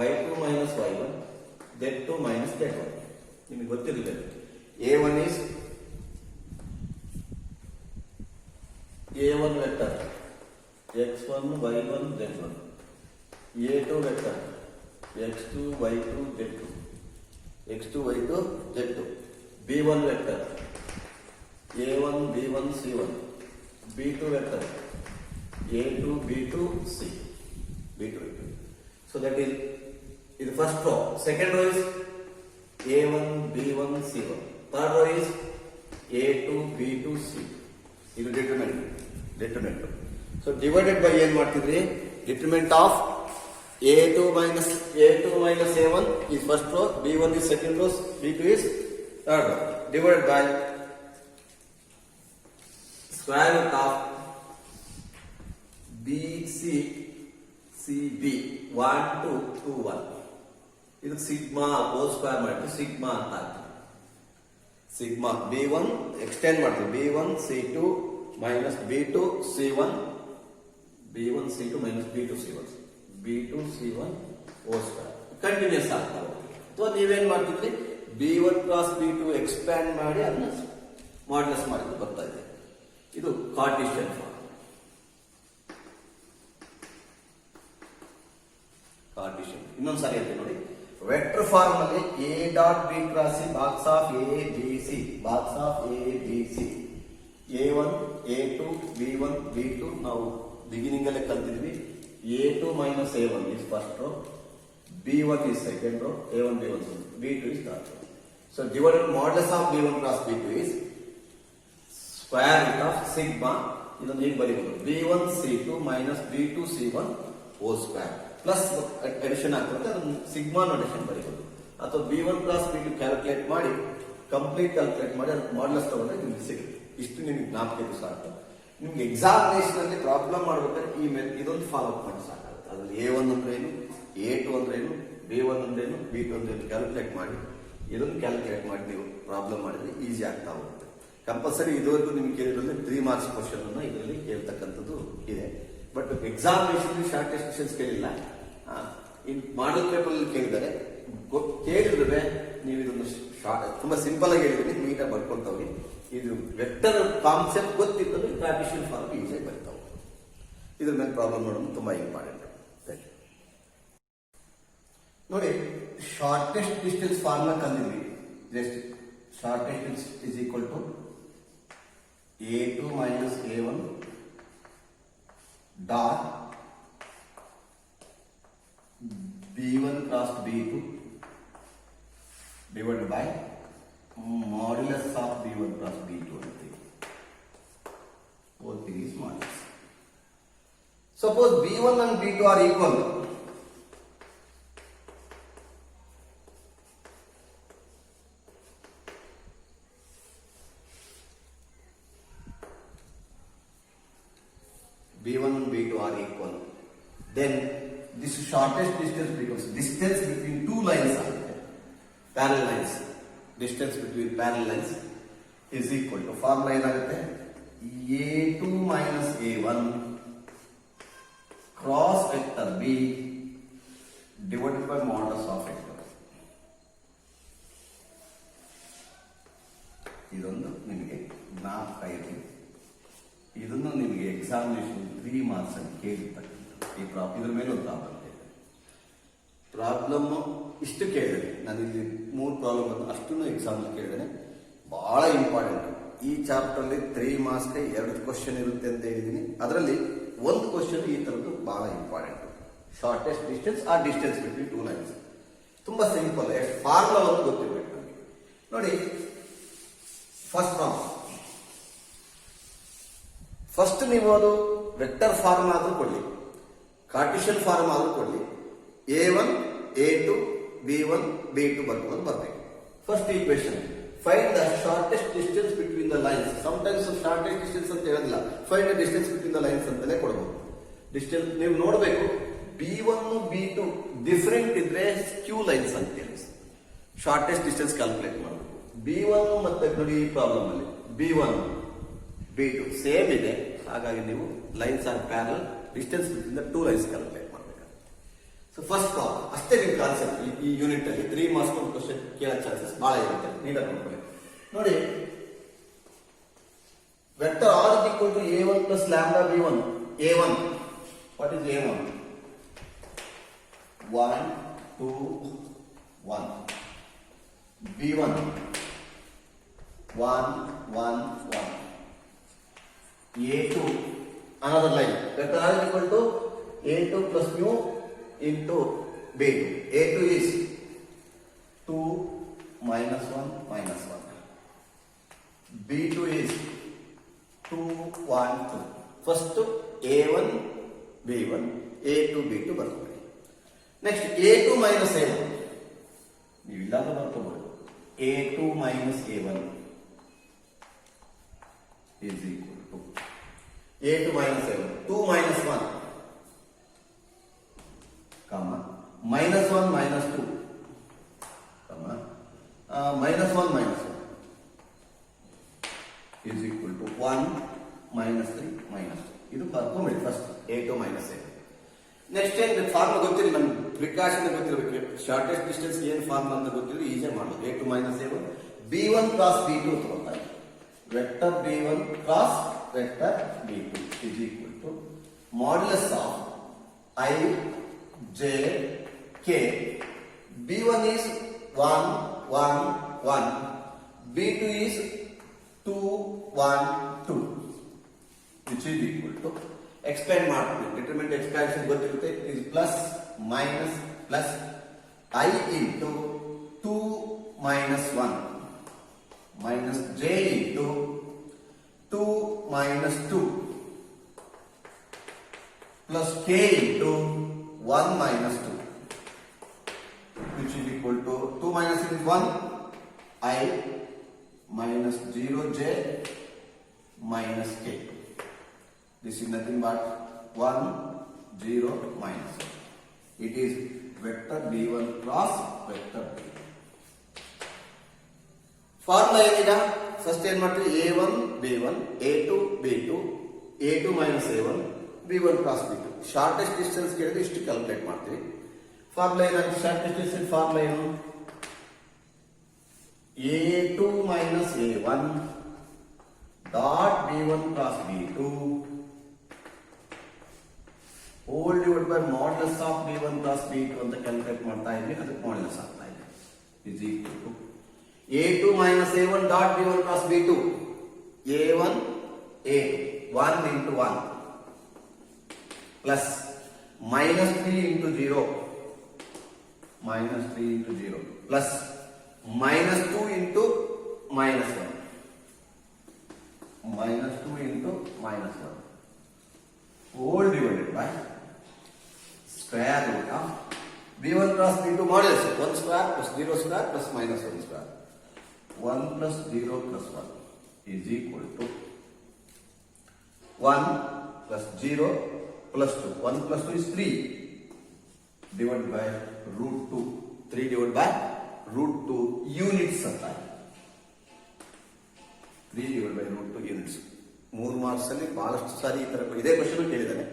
Y2 minus Y1, Z2 minus Z1. ನಿಮಗೆ ಗೊತ್ತಿರಲಿಲ್ಲ. A1 is A1 vector X1 Y1 Z1, A2 vector X2 Y2 Z2, X2 Y2 Z2, B1 vector A1 B1 C1, B2 vector A2 B2 C, B2 vector. So that is the first row. Second row is A1 B1 C1. Third row is A2 B2 C. ಇದು determinant. So divided by ಏನ್ ಮಾಡ್ತಿದ್ರಿ, determinant of A2 minus A1 is first row, B1 is second row, B2 is third row, divided by square root of BC CB 1 2 2 1. ಇದು sigma whole square ಮಾಡಿದ್ರೆ sigma ಅಂತ ಆಗ್ತದೆ. Sigma B1 extend ಮಾಡ್ತೀವಿ, B1 C2 minus B2 C1, B1 C2 minus B2 C1, B2 C1 whole square continues ಆಗ್ತಾ ಹೋಗುತ್ತೆ. ಅಥವಾ ನೀವೇನ್ ಮಾಡ್ತಿದ್ರಿ, B1 ಕ್ರಾಸ್ B2 ಎಕ್ಸ್ಪ್ಯಾಂಡ್ ಮಾಡಿ ಅದನ್ನ ಮಾಡ್ಲೆಸ್ ಮಾಡಿದ್ರೆ ಬರ್ತಾ ಇದೆ. ಇದು ಕಾರ್ಟೀಸಿಯನ್ ಫಾರ್ಮ್. ಕಾರ್ಟೀಸಿಯನ್ ಇನ್ನೊಂದ್ಸಾರಿ ಅಂತ ನೋಡಿ, ವೆಕ್ಟರ್ ಫಾರ್ಮ್ ಅಲ್ಲಿ A dot B cross C box of A B C, box of A B C, A1 A2 B1 B2 ನಾವು ಬಿಗಿನಿಂಗ್ ಅಲ್ಲೇ ಕಲ್ತಿದ್ವಿ. A2 minus A1 is first row, B1 is second row, A1, B1, B2 is third row. So divided modulus of B1 cross B2 is square root of sigma. ಇದನ್ನು ಹೇಗೆ ಬರೀಬಹುದು? B1 C2 minus B2 C1 whole square plus addition ಆಗ್ತದೆ, ಅದನ್ನು sigma addition ಬರೀಬಹುದು. ಅಥವಾ B1 cross B2 calculate ಮಾಡಿ complete calculate ಮಾಡಿ ಅದಕ್ಕೆ modulus ತಗೊಂಡ್ರೆ ನಿಮ್ಗೆ ಸಿಗುತ್ತೆ. ಇಷ್ಟು ನಿಮ್ಗೆ ಜ್ಞಾಪಕ ಸಾಕು. ನಿಮ್ಗೆ ಎಕ್ಸಾಮಿನೇಷನ್ ಅಲ್ಲಿ ಪ್ರಾಬ್ಲಮ್ ಮಾಡ್ಬೇಕಾದ್ರೆ ಇದೊಂದು ಫಾಲೋ ಅಪ್ ಮಾಡಿ ಸಾಕಾಗುತ್ತೆ. ಅದ್ರಲ್ಲಿ A1 ಅಂದ್ರೆ ಏನು, A2 ಅಂದ್ರೆ ಏನು, B1 ಅಂದ್ರೆ ಏನು, B2 ಅಂದ್ರೆ ಏನು ಕ್ಯಾಲ್ಕುಲೇಟ್ ಮಾಡಿ ಇದನ್ನು ಕ್ಯಾಲ್ಕುಲೇಟ್ ಮಾಡಿ ನೀವು ಪ್ರಾಬ್ಲಮ್ ಮಾಡಿದ್ರೆ ಈಸಿ ಆಗ್ತಾ ಹೋಗುತ್ತೆ. ಕಂಪಲ್ಸರಿ ಇದುವರೆಗೂ ನಿಮ್ಗೆ ಕೇಳಿದ್ರೆ 3 ಮಾರ್ಕ್ಸ್ ಕ್ವಶನ್ ಅನ್ನ ಇದರಲ್ಲಿ ಕೇಳ್ತಕ್ಕಂಥದ್ದು ಇದೆ. ಬಟ್ ಎಕ್ಸಾಮಿನೇಷನ್ ಶಾರ್ಟೆಸ್ಟ್ ಕ್ವಶನ್ಸ್ ಕೇಳಿಲ್ಲ, ಇನ್ ಮಾಡಲ್ ಪೇಪರ್ ಅಲ್ಲಿ ಕೇಳಿದರೆ ಕೇಳಿದ್ರೆ ನೀವು ಇದನ್ನು ತುಂಬಾ ಸಿಂಪಲ್ ಆಗಿ ಹೇಳಿದ್ರೆ ನೀಟಾಗಿ ಬರ್ಕೊಳ್ತಾವ್ರಿ. ಇದು ವೆಕ್ಟರ್ ಕಾನ್ಸೆಪ್ಟ್ ಗೊತ್ತಿದ್ದಲು ಟ್ರಾಡಿಷನಲ್ ಫಾರ್ಮ್ ಈಸಿಯಾಗಿ ಬರ್ತಾವೆ. ಇದ್ರ ಮೇಲೆ ಪ್ರಾಬ್ಲಮ್ ಮಾಡೋದು ತುಂಬಾ ಇಂಪಾರ್ಟೆಂಟ್. ನೋಡಿ, ಶಾರ್ಟೆಸ್ಟ್ ಡಿಸ್ಟೆನ್ಸ್ ಫಾರ್ಮುಲಾ ಕಲಿದ್ವಿ. Just shortest is equal to A2 minus A1 dot B1 cross B2 divided by modulus of B1 cross B2 ಅಂತೀವಿ. Whole thing is modulus. Suppose B1 and B2 are equal. B1 and B2 are equal. Then this shortest distance becomes distance between two lines, parallel lines. Distance between parallel lines is equal to formula ಏನಾಗುತ್ತೆ? A2 minus A1 cross vector B divided by modulus of vector. ಇದೊಂದು ನಿಮಗೆ ಜ್ಞಾಪಕ ಇರಲಿ. ಇದನ್ನು ನಿಮಗೆ examination 3 marks ಅಂತ ಕೇಳಿರ್ತಕ್ಕಂಥ ಇದ್ರ ಮೇಲೆ ಒಂದು ಪ್ರಾಬ್ಲಮ್ ಇದೆ. ಪ್ರಾಬ್ಲಮ್ ಇಷ್ಟು ಕೇಳಿದೆ ನಾನು, ಇಲ್ಲಿ 3 ಪ್ರಾಬ್ಲಮ್ ಅಂತ ಅಷ್ಟನ್ನು ಎಕ್ಸಾಮ್ ಕೇಳಿದ್ದೇನೆ. ಬಹಳ ಇಂಪಾರ್ಟೆಂಟ್. ಈ ಚಾಪ್ಟರ್ ಅಲ್ಲಿ 3 ಮಾರ್ಕ್ಸ್ 2 ಕ್ವಶನ್ ಇರುತ್ತೆ ಅಂತ ಹೇಳಿದೀನಿ. ಅದರಲ್ಲಿ ಒಂದು ಕ್ವಶನ್ ಈ ತರದ್ದು ಬಹಳ ಇಂಪಾರ್ಟೆಂಟ್. ಶಾರ್ಟೆಸ್ಟ್ ಡಿಸ್ಟೆನ್ಸ್ ಆ ಡಿಸ್ಟೆನ್ಸ್ ಬಿಟ್ವೀನ್ ಟೂ ಲೈನ್ಸ್. ತುಂಬಾ ಸಿಂಪಲ್. ಫಾರ್ಮುಲಾ ಒಂದು ಗೊತ್ತಿರಬೇಕು ನಮಗೆ. ನೋಡಿ, ಫಸ್ಟ್ ಪ್ರಾಬ್ಲಮ್. ಫಸ್ಟ್ ನೀವು ಅದು ವೆಕ್ಟರ್ ಫಾರ್ಮ್ ಆದ್ರೂ ಕೊಡ್ಲಿ, ಕಾರ್ಟಿಷಿಯನ್ ಫಾರ್ಮ್ ಆದ್ರೂ ಕೊಡ್ಲಿ, A1 A2 B1 B2 ಬರ್ಕೊಂಡು ಬರ್ಬೇಕು. First equation, find the shortest distance between the lines. Sometimes shortest distance ಅಂತ ಹೇಳೋದಿಲ್ಲ, find the distance between the lines ಅಂತಲೇ ಕೊಡಬಹುದು. ಡಿಸ್ಟೆನ್ಸ್ ನೀವು ನೋಡಬೇಕು, B1 B2 ಡಿಫರೆಂಟ್ ಇದ್ರೆ ಕ್ಯೂ ಲೈನ್ಸ್ ಅಂತ ಹೇಳಿ ಶಾರ್ಟೆಸ್ಟ್ ಡಿಸ್ಟೆನ್ಸ್ ಕ್ಯಾಲ್ಕುಲೇಟ್ ಮಾಡಬೇಕು. B1 ಮತ್ತೆ ನೋಡಿ ಈ ಪ್ರಾಬ್ಲಮ್ ಅಲ್ಲಿ B1 B2 ಸೇಮ್ ಇದೆ, ಹಾಗಾಗಿ ನೀವು lines are parallel, distance between the two lines calculate ಮಾಡಬೇಕು. ಸೊ ಫಸ್ಟ್ ಪ್ರಾಬ್ಲಮ್ ಅಷ್ಟೇ ನಿಮ್ಮ ಕಾನ್ಸೆಪ್ಟ್. ಈ ಯೂನಿಟ್ ಅಲ್ಲಿ 3 ಮಾರ್ಕ್ಸ್ ಕ್ವಶನ್ ಕೇಳೋ ಚಾನ್ಸಸ್ ಬಹಳ ಇರುತ್ತೆ. ನೀಟಾಗಿ ನೋಡ್ಕೊಳ್ಳಿ. ನೋಡಿ, vector R is equal to A1 plus lambda B1. A1, what is A1? 1 2 1. B1 1 1 1. A2, another line. Vector R is equal to A2 plus mu into B2. A2 is 2 minus 1 minus 1. B2 is 2 1 2. First A1 B1, A2 B2 ಬರ್ಕೊಳ್ಳಿ. Next A2 minus A1. ನೀವು ಇಲ್ಲಾಗ ಬರ್ಕೋಬಹುದು. A2 minus A1 is equal to A2 minus A1. 2 minus 1, comma, minus 1 minus 2, comma, minus 1 minus 1 is equal to 1 minus 3 minus 2. ಇದು ಬರ್ಕೊಂಬಿಡಿ first A2 minus A1. Next ಏನು formula ಗೊತ್ತಿಲ್ಲ ನಮ್ಗೆ, precaution ಗೊತ್ತಿರಬೇಕು. Shortest distance ಏನು formula ಅಂತ ಗೊತ್ತಿದ್ರೆ ಈಸಿಯಾಗಿ ಮಾಡೋದು. A2 minus A1 B1 cross B2 ತಗೊಳ್ತಾರೆ. Vector B1 cross vector B2 is equal to modulus of I J K. B1 is 1 1 1, B2 is 2 1 2, which is equal to expand ಮಾಡ್ತೀವಿ. Determinant expansion ಗೊತ್ತಿರುತ್ತೆ. ಇದು plus minus plus I into 2 minus 1 minus j into 2 minus 2 plus k into 1 minus 2, which is equal to 2 minus is 1, I minus 0j minus k. This is nothing but 1, 0 minus 1. It is vector b1 cross vector b. Formula ಏನೀಗ first ಏನ್ ಮಾಡ್ತೀವಿ a1 b1 a2 b2 a2 minus a1 b1 cross b2. Shortest distance ಕೇಳಿದ್ರೆ ಇಷ್ಟು calculate ಮಾಡ್ತೀವಿ. Formula ಏನಾಗುತ್ತೆ? Shortest distance formula ಏನು? a2 minus a1 dot b1 cross b2 whole divided by modulus of b1 cross b2 ಅಂತ calculate ಮಾಡ್ತಾ ಇದ್ವಿ. ಅದಕ್ಕೆ modulus ಆಗ್ತಾ ಇದೆ is equal to a2 minus a1 dot b1 cross b2 a1 a2 1 into 1 plus minus 3 into 0 plus minus 2 into minus 1 whole divided by square root of b1 cross b2 modulus 1 square plus 0 square plus minus 1 square. 1 plus 0 plus 1 is equal to 1 plus 0 plus 2. 1 plus 2 is 3 divided by root 2. 3 divided by root 2 units of time. 3 divided by root 2 units. 3 marks ಅಲ್ಲಿ ಬಹಳಷ್ಟು ಸಾರಿ ಈ ತರ ಇದೇ question ಕೇಳಿದಾನೆ.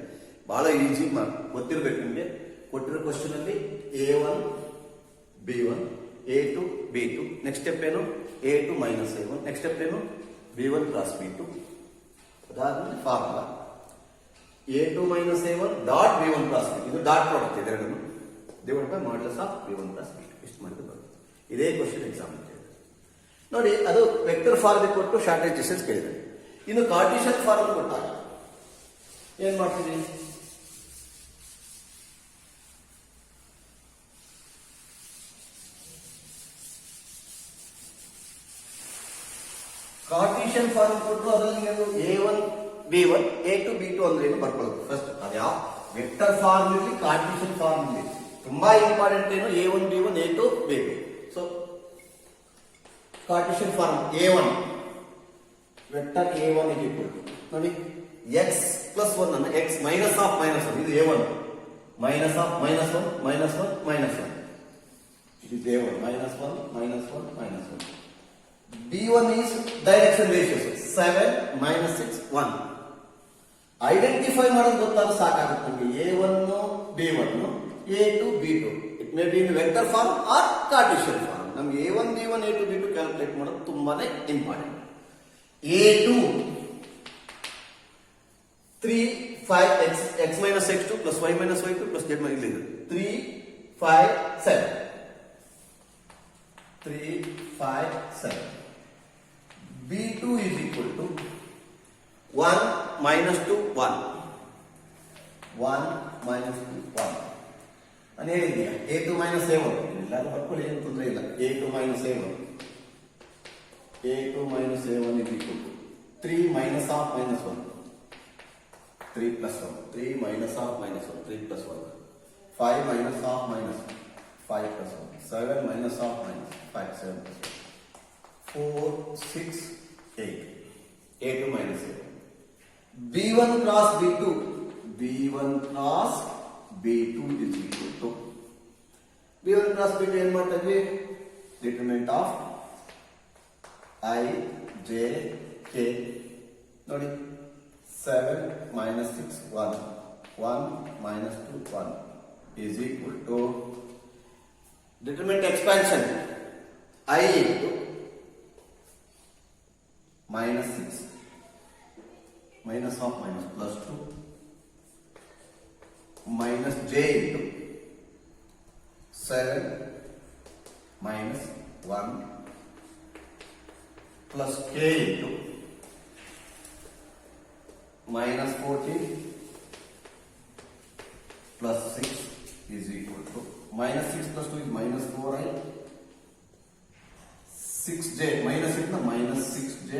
ಬಹಳ easy ಗೊತ್ತಿರಬೇಕು ನಿಮಗೆ. ಕೊಟ್ಟಿರೋ question ಅಲ್ಲಿ a1 b1 a2 b2 next step ಏನು? a2 minus a1 next step ಏನು? b1 cross b2. ಅದಾದ್ಮೇಲೆ formula a2 minus a1 dot b1 cross b2 ಇದು ಡಾಟ್ ಪ್ರಾಡಕ್ಟ್ ಇದೆರಡನ್ನು divide by modulus of b1 cross b2 ಇಷ್ಟು ಮಾಡಿದ್ರೆ ಬರುತ್ತೆ. ಇದೇ question exam ಅಂತ ನೋಡಿ. ಅದು ವೆಕ್ಟರ್ ಫಾರ್ಮ್ ಕೊಟ್ಟು ಶಾರ್ಟೇಜ್ ಡಿಸ್ಟೆನ್ಸ್ ಕೇಳಿದ್ದಾರೆ. ಇನ್ನು ಕಾರ್ಟಿಷಿಯನ್ ಫಾರ್ಮ್ ಕೊಟ್ಟಾಗ ಏನ್ ಮಾಡ್ತೀವಿ? ಕಾರ್ಟಿಷಿಯನ್ ಫಾರ್ಮ್ ಕೊಟ್ಟು ಅದರಲ್ಲಿ ನೀವು a1 b1 a2 b2 ಅಂದ್ರೆ ಏನು ಬರ್ಕೊಳ್ಳೋದು ಫಸ್ಟ್. ಅದ್ಯಾವ ವೆಕ್ಟರ್ ಫಾರ್ಮ್ ಇರಲಿ ಕಾರ್ಟಿಷಿಯನ್ ಫಾರ್ಮ್ ಇರಲಿ ತುಂಬಾ ಇಂಪಾರ್ಟೆಂಟ್ ಏನು? a1 b1 a2 b2. So Cartesian form a1 vector a1 is equal to ನೋಡಿ x plus 1 ಅನ್ನು x minus of minus 1 ಇದು a1 minus of minus 1 minus 1 minus 1 it is a1 minus 1 minus 1 minus 1. b1 is direction ratios 7 minus 6 1. Identify ಮಾಡೋದು ಗೊತ್ತಾದ್ರೆ ಸಾಕಾಗುತ್ತೆ ನಿಮಗೆ. a1 b1 a2 b2 it may be in vector form or Cartesian form. ನಮ್ಗೆ a1 b1 a2 b2 calculate ಮಾಡೋದು ತುಂಬಾನೇ important. a2 3 5 x minus x2 plus y minus y2 plus z minus 3 5 7 3 5 7. b2 is equal to 1 minus 2 1 minus 2 1 ನಾನು ಹೇಳಿದ್ಯಾ a2 minus a1 ಎಲ್ಲರೂ ಬರ್ಕೊಳ್ಳಿ, ಏನು ತೊಂದರೆ ಇಲ್ಲ. a2 minus a1 is equal to 3 minus of minus 1 3 plus 1 3 minus of minus 1 3 plus 1 5 minus of minus 5 plus 1 7 minus of minus 5 7 plus 1 4 6 8 a2 minus a1 b1 cross b2 is equal to b1 cross b2 ಏನು ಮಾಡ್ತಾ ಇದ್ವಿ? Determinant of I, J, K ನೋಡಿ 7 minus 6 1 1 minus 2 1 is equal to determinant expansion I into minus 6 minus of minus plus 2 minus J into 7 minus 1 plus k into minus 14 plus 6 is equal to minus 6 plus 2 is minus 4i, 6j, minus 6 na minus 6j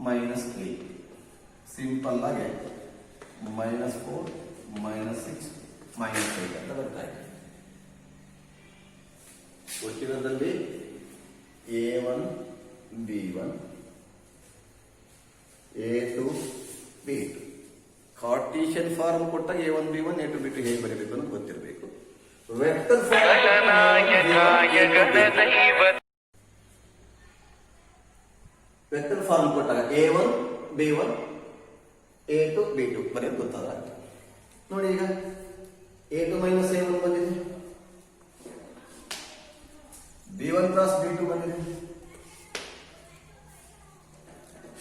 minus 8. Simple ಆಗಿ minus 4 minus 6 minus 8 ಅಂತ ಬರ್ತಾ ಇದೆ. ಕೊಟ್ಟಿರೋದ್ರಲ್ಲಿ A1 B1 A2 B2 ಕಾರ್ಟೀಷಿಯನ್ form ಕೊಟ್ಟಾಗ A1 B1 A2 B2 ಹೇಗೆ ಬರೀಬೇಕು ಅಂತ ಗೊತ್ತಿರಬೇಕು. Vector vector form ಕೊಟ್ಟಾಗ A1 B1 A2 B2 ಬರೆಯೋದು ಗೊತ್ತಾಗ ನೋಡಿ. ಈಗ A2 ಮೈನಸ್ A1 ಬಂದಿದೆ, B1 ಕ್ರಾಸ್ B2 ಬಂದಿದೆ.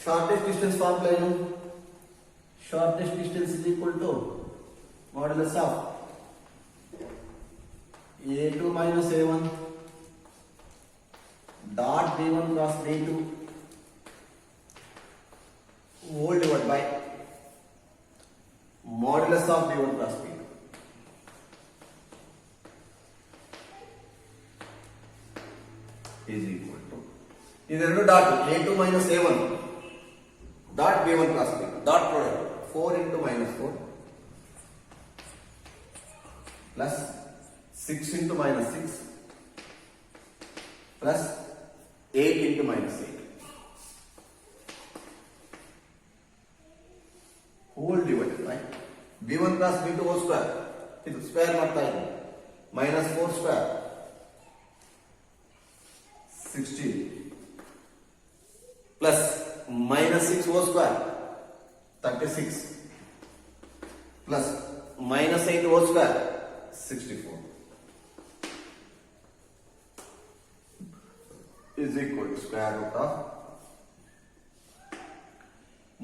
ಶಾರ್ಟೆಸ್ಟ್ ಡಿಸ್ಟೆನ್ಸ್ ಫಾರ್ಮುಲಾ ಏನು? Shortest distance is equal to modulus of A2 minus A1 dot B1 cross B2 whole divided by modulus of B1 cross B2 is equal to ಇದೆರಡು dot A2 minus A1 dot B1 cross B2 dot product 4 into minus 4 plus 6 into minus 6 plus 8 into minus 8 whole divided by B1 plus B2 whole square. ಇದು square ಮಾಡ್ತಾ ಇದೆ, minus 4 square 16 plus minus 6 whole square 36 plus minus 8 whole square 64 is equal to square root of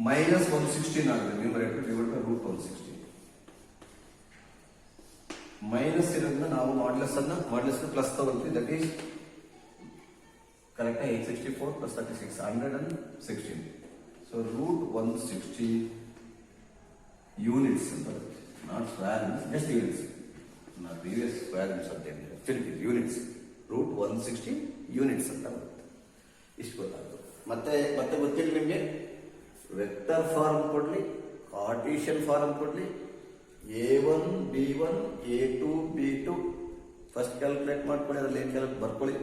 minus 116 ಆಗಿದೆ. Numerator divided by root 116. Minus ಇರೋದ್ರಿಂದ ನಾವು modulus plus ತಗೊಳ್ತೀವಿ. That is correct 864 plus 36 116. So root 116 units ಅಂತ ಬರುತ್ತೆ, not square just units. ನಾವು previous square ಅಂತ ಹೇಳಿದ್ರೆ units. Root 116 units ಅಂತ ಬರುತ್ತೆ. ಇಷ್ಟು ಗೊತ್ತಾಗ್ತದೆ. ಮತ್ತೆ ಗೊತ್ತಿಲ್ಲ ನಿಮಗೆ, ವೆಕ್ಟರ್ ಫಾರ್ಮ್ ಕೊಡ್ಲಿ, ಕಾರ್ಟೀಷಿಯನ್ ಫಾರ್ಮ್ ಕೊಡ್ಲಿ, A1 B1 A2 B2 first calculate ಮಾಡ್ಕೊಳ್ಳಿ, ಅದ್ರಲ್ಲಿ ಏನ್ ಕ್ಯಾಲ್ಕುಲೇಟ್ ಬರ್ಕೊಳ್ಳಿ.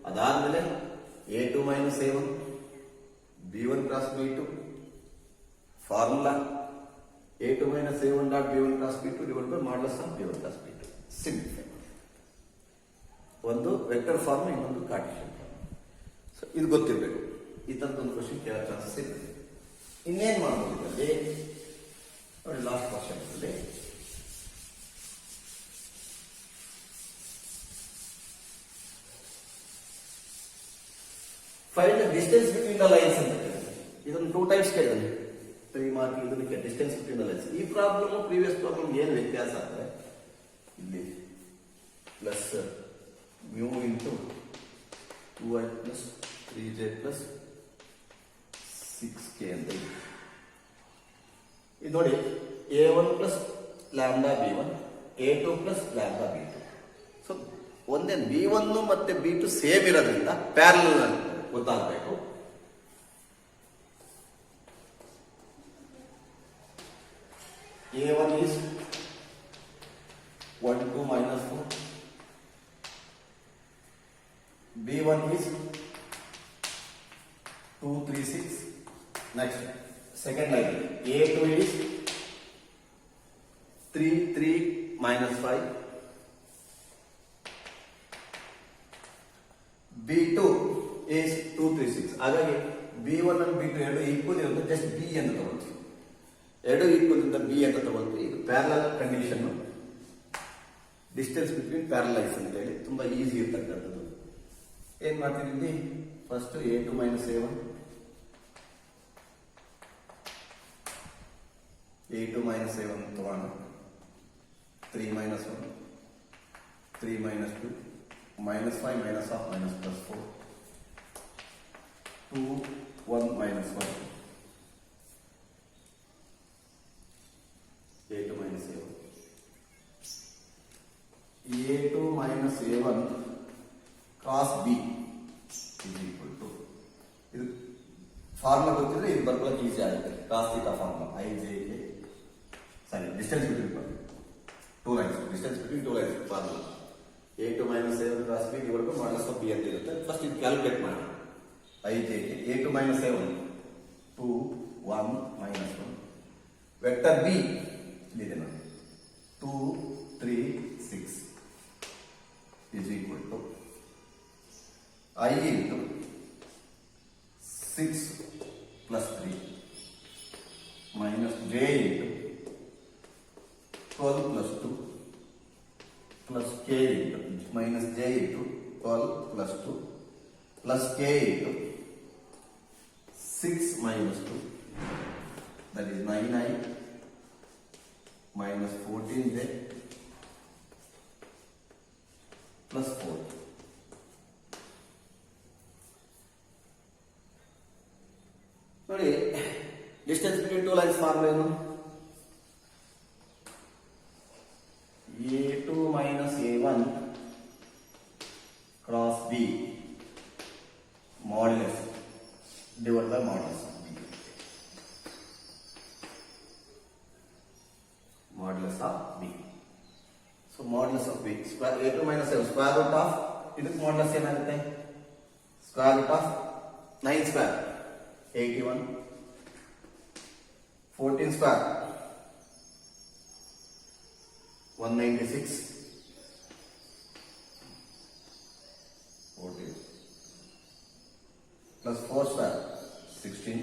ಅದಾದ್ಮೇಲೆ A2 minus A1 B1 cross B2 formula A2 minus A1 dot B1 cross B2 divide by modulus of B1 cross B2. Simplify. ಒಂದು vector form, ಇನ್ನೊಂದು ಕಾರ್ಟೀಷಿಯನ್ form. So ಇದು ಗೊತ್ತಿರಬೇಕು. ಈ ತರದೊಂದು ಕ್ವಶನ್ ಕೇಳೋ ಚಾನ್ಸಸ್ ಇರುತ್ತೆ. ಇನ್ನೇನ್ ಮಾಡ್ಬೋದು ಇದರಲ್ಲಿ ನೋಡಿ, ಲಾಸ್ಟ್ ಕ್ವಶನ್ ಅಲ್ಲಿ find the distance between the lines ಅಂತ ಕೇಳಿದ್ರೆ ಇದನ್ನು 2 ಟೈಮ್ಸ್ ಕೇಳಿದ್ರೆ 3 ಮಾರ್ಕ್. ಇದಕ್ಕೆ ಡಿಸ್ಟೆನ್ಸ್ ಬಿಟ್ವೀನ್ ದ ಲೈನ್ಸ್. ಈ ಪ್ರಾಬ್ಲಮ್ ಪ್ರೀವಿಯಸ್ ಪ್ರಾಬ್ಲಮ್ ಏನು ವ್ಯತ್ಯಾಸ ಅಂದ್ರೆ ಇಲ್ಲಿ plus mu into 2i plus 3j plus 6k ಅಂತ ಇದೆ. ಇದು ನೋಡಿ, A1 plus lambda B1 A2 plus lambda B2. So ಒಂದೇ B1 ಮತ್ತೆ B2 ಸೇಮ್ ಇರೋದ್ರಿಂದ ಪ್ಯಾರಲಲ್ ಗೊತ್ತಾಗಬೇಕು. A1 is 1 2 minus 4, B1 is 2 3 6. Next second line A2 is 3 3 minus 5, B2 is 2 3 6. ಹಾಗಾಗಿ B1 and B2 ಎರಡು ಈಕ್ವಲ್ ಇರುತ್ತೆ, ಜಸ್ಟ್ B ಅಂತ ತಗೊಳ್ತೀವಿ. ಎರಡು ಈಕ್ವಲ್ ಇಂದ B ಅಂತ ತಗೊಳ್ತೀವಿ. ಇದು parallel condition, distance between paralyse ಅಂತ ಹೇಳಿ ತುಂಬಾ ಈಸಿ ಇರ್ತಕ್ಕಂಥದ್ದು. ಏನ್ ಮಾಡ್ತೀವಿ ಇಲ್ಲಿ, first A2 minus A1 A2 minus A1 ತಗೋಣ. 3 minus 1 3 minus 2 minus 5 minus half minus plus 4 2 1 minus 1 A2 minus A1 A formula ಗೊತ್ತಿದ್ರೆ ಇದು ಬರ್ಕೊಳ್ಳೋಕೆ ಈಸಿ ಆಗುತ್ತೆ. Cos theta formula distance between two lines, distance between two lines formula a2 - a1 cross b divided by modulus of b ಅಂತ ಇರುತ್ತೆ. First ಇದು calculate ಮಾಡೋಣ. ijk a2 - a1 2 1 - 1 vector b ಇದೆ ನೋಡಿ 2 3 6 is equal to I into 6 plus 3 minus j into 12 plus 2 plus k into minus j into 12 plus 2 plus k into 6 minus 2, that is 9i minus 14j plus 4. ನೋಡಿ distance between two lines formula ಏನು? a2 - a1 cross b modulus divided by modulus of b. Modulus of b. So modulus of b square a2 - a1 square root of ಇದಕ್ಕೆ modulus ಏನಾಗುತ್ತೆ? Square root of 9 square 81 14 square 196 14 plus 4 square 16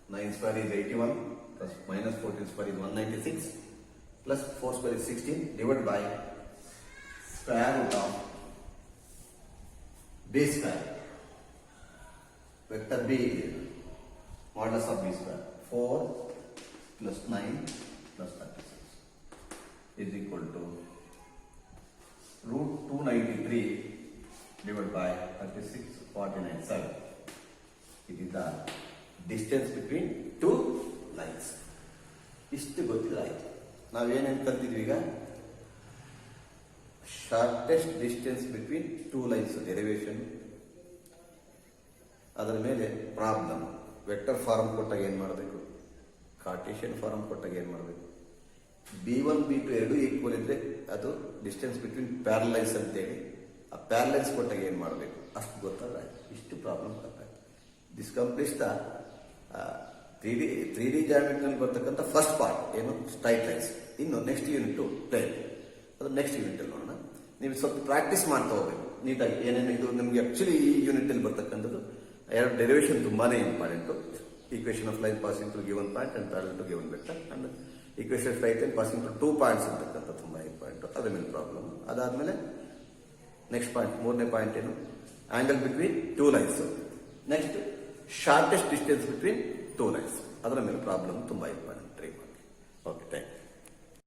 9 square is 81 plus minus 14 square is 196 plus 4 square is 16 divided by square root of b square. Vector b is modulus of b square 4 plus 9 plus 36 is equal to root 293 divided by 36 49 7. It is the distance between two lines. ಇಷ್ಟು ಗೊತ್ತಿಲ್ಲ ಆಯ್ತು. ನಾವೇನೇನು ಕಲ್ತಿದ್ವಿ ಈಗ? Shortest distance between two lines derivation, ಅದರ ಮೇಲೆ problem, vector form ಕೊಟ್ಟಾಗ ಏನು ಮಾಡಬೇಕು, Cartesian form ಕೊಟ್ಟಾಗ ಏನು ಮಾಡಬೇಕು, b1 b2 ಎರಡು ಈಕ್ವಲ್ ಇದ್ರೆ ಅದು ಡಿಸ್ಟೆನ್ಸ್ ಬಿಟ್ವೀನ್ ಪ್ಯಾರಲೈನ್ಸ್ ಅಂತೇಳಿ, ಆ ಪ್ಯಾರಲೈನ್ಸ್ ಕೊಟ್ಟಾಗ ಏನು ಮಾಡಬೇಕು ಅಷ್ಟು ಗೊತ್ತಾಗ ಇಷ್ಟು ಪ್ರಾಬ್ಲಮ್ ಬರ್ತಾರೆ. ದಿಸ್ ಕಂಪ್ಲೀಟ್ಸ್ ದ 3D ಜಾಮೆಟ್ರಿಯಲ್ಲಿ ಬರ್ತಕ್ಕಂಥ ಫಸ್ಟ್ ಪಾರ್ಟ್ ಏನು, ಸ್ಟ್ರೈಟ್ ಲೈನ್ಸ್. ಇನ್ನು ನೆಕ್ಸ್ಟ್ ಯೂನಿಟ್ ಪ್ಲೇನ್, ಅದು ನೆಕ್ಸ್ಟ್ ಯೂನಿಟ್ ಅಲ್ಲಿ ನೋಡೋಣ. ನೀವು ಸ್ವಲ್ಪ ಪ್ರಾಕ್ಟೀಸ್ ಮಾಡ್ತಾ ಹೋಗ್ಬೇಕು ನೀಟಾಗಿ. ಏನೇನು ಇದು ನಿಮಗೆ ಆಕ್ಚುಲಿ ಈ ಯೂನಿಟ್ ಅಲ್ಲಿ ಬರ್ತಕ್ಕಂಥದ್ದು ಎರಡು ಡೆರಿವೇಶನ್ ತುಂಬಾನೇ important. Equation of line passing to given point and parallel to given vector and equation of straight line passing to 2 points ಅಂತಕ್ಕಂಥ ತುಂಬಾ ಇಂಪಾರ್ಟೆಂಟ್. ಅದ್ರ ಮೇಲೆ ಪ್ರಾಬ್ಲಮ್. ಅದಾದ್ಮೇಲೆ ನೆಕ್ಸ್ಟ್ ಪಾಯಿಂಟ್, ಮೂರನೇ ಪಾಯಿಂಟ್ ಏನು, angle between two lines. Next shortest distance between two lines, ಅದರ ಮೇಲೆ problem ತುಂಬಾ ಇಂಪಾರ್ಟೆಂಟ್. Okay, thank you.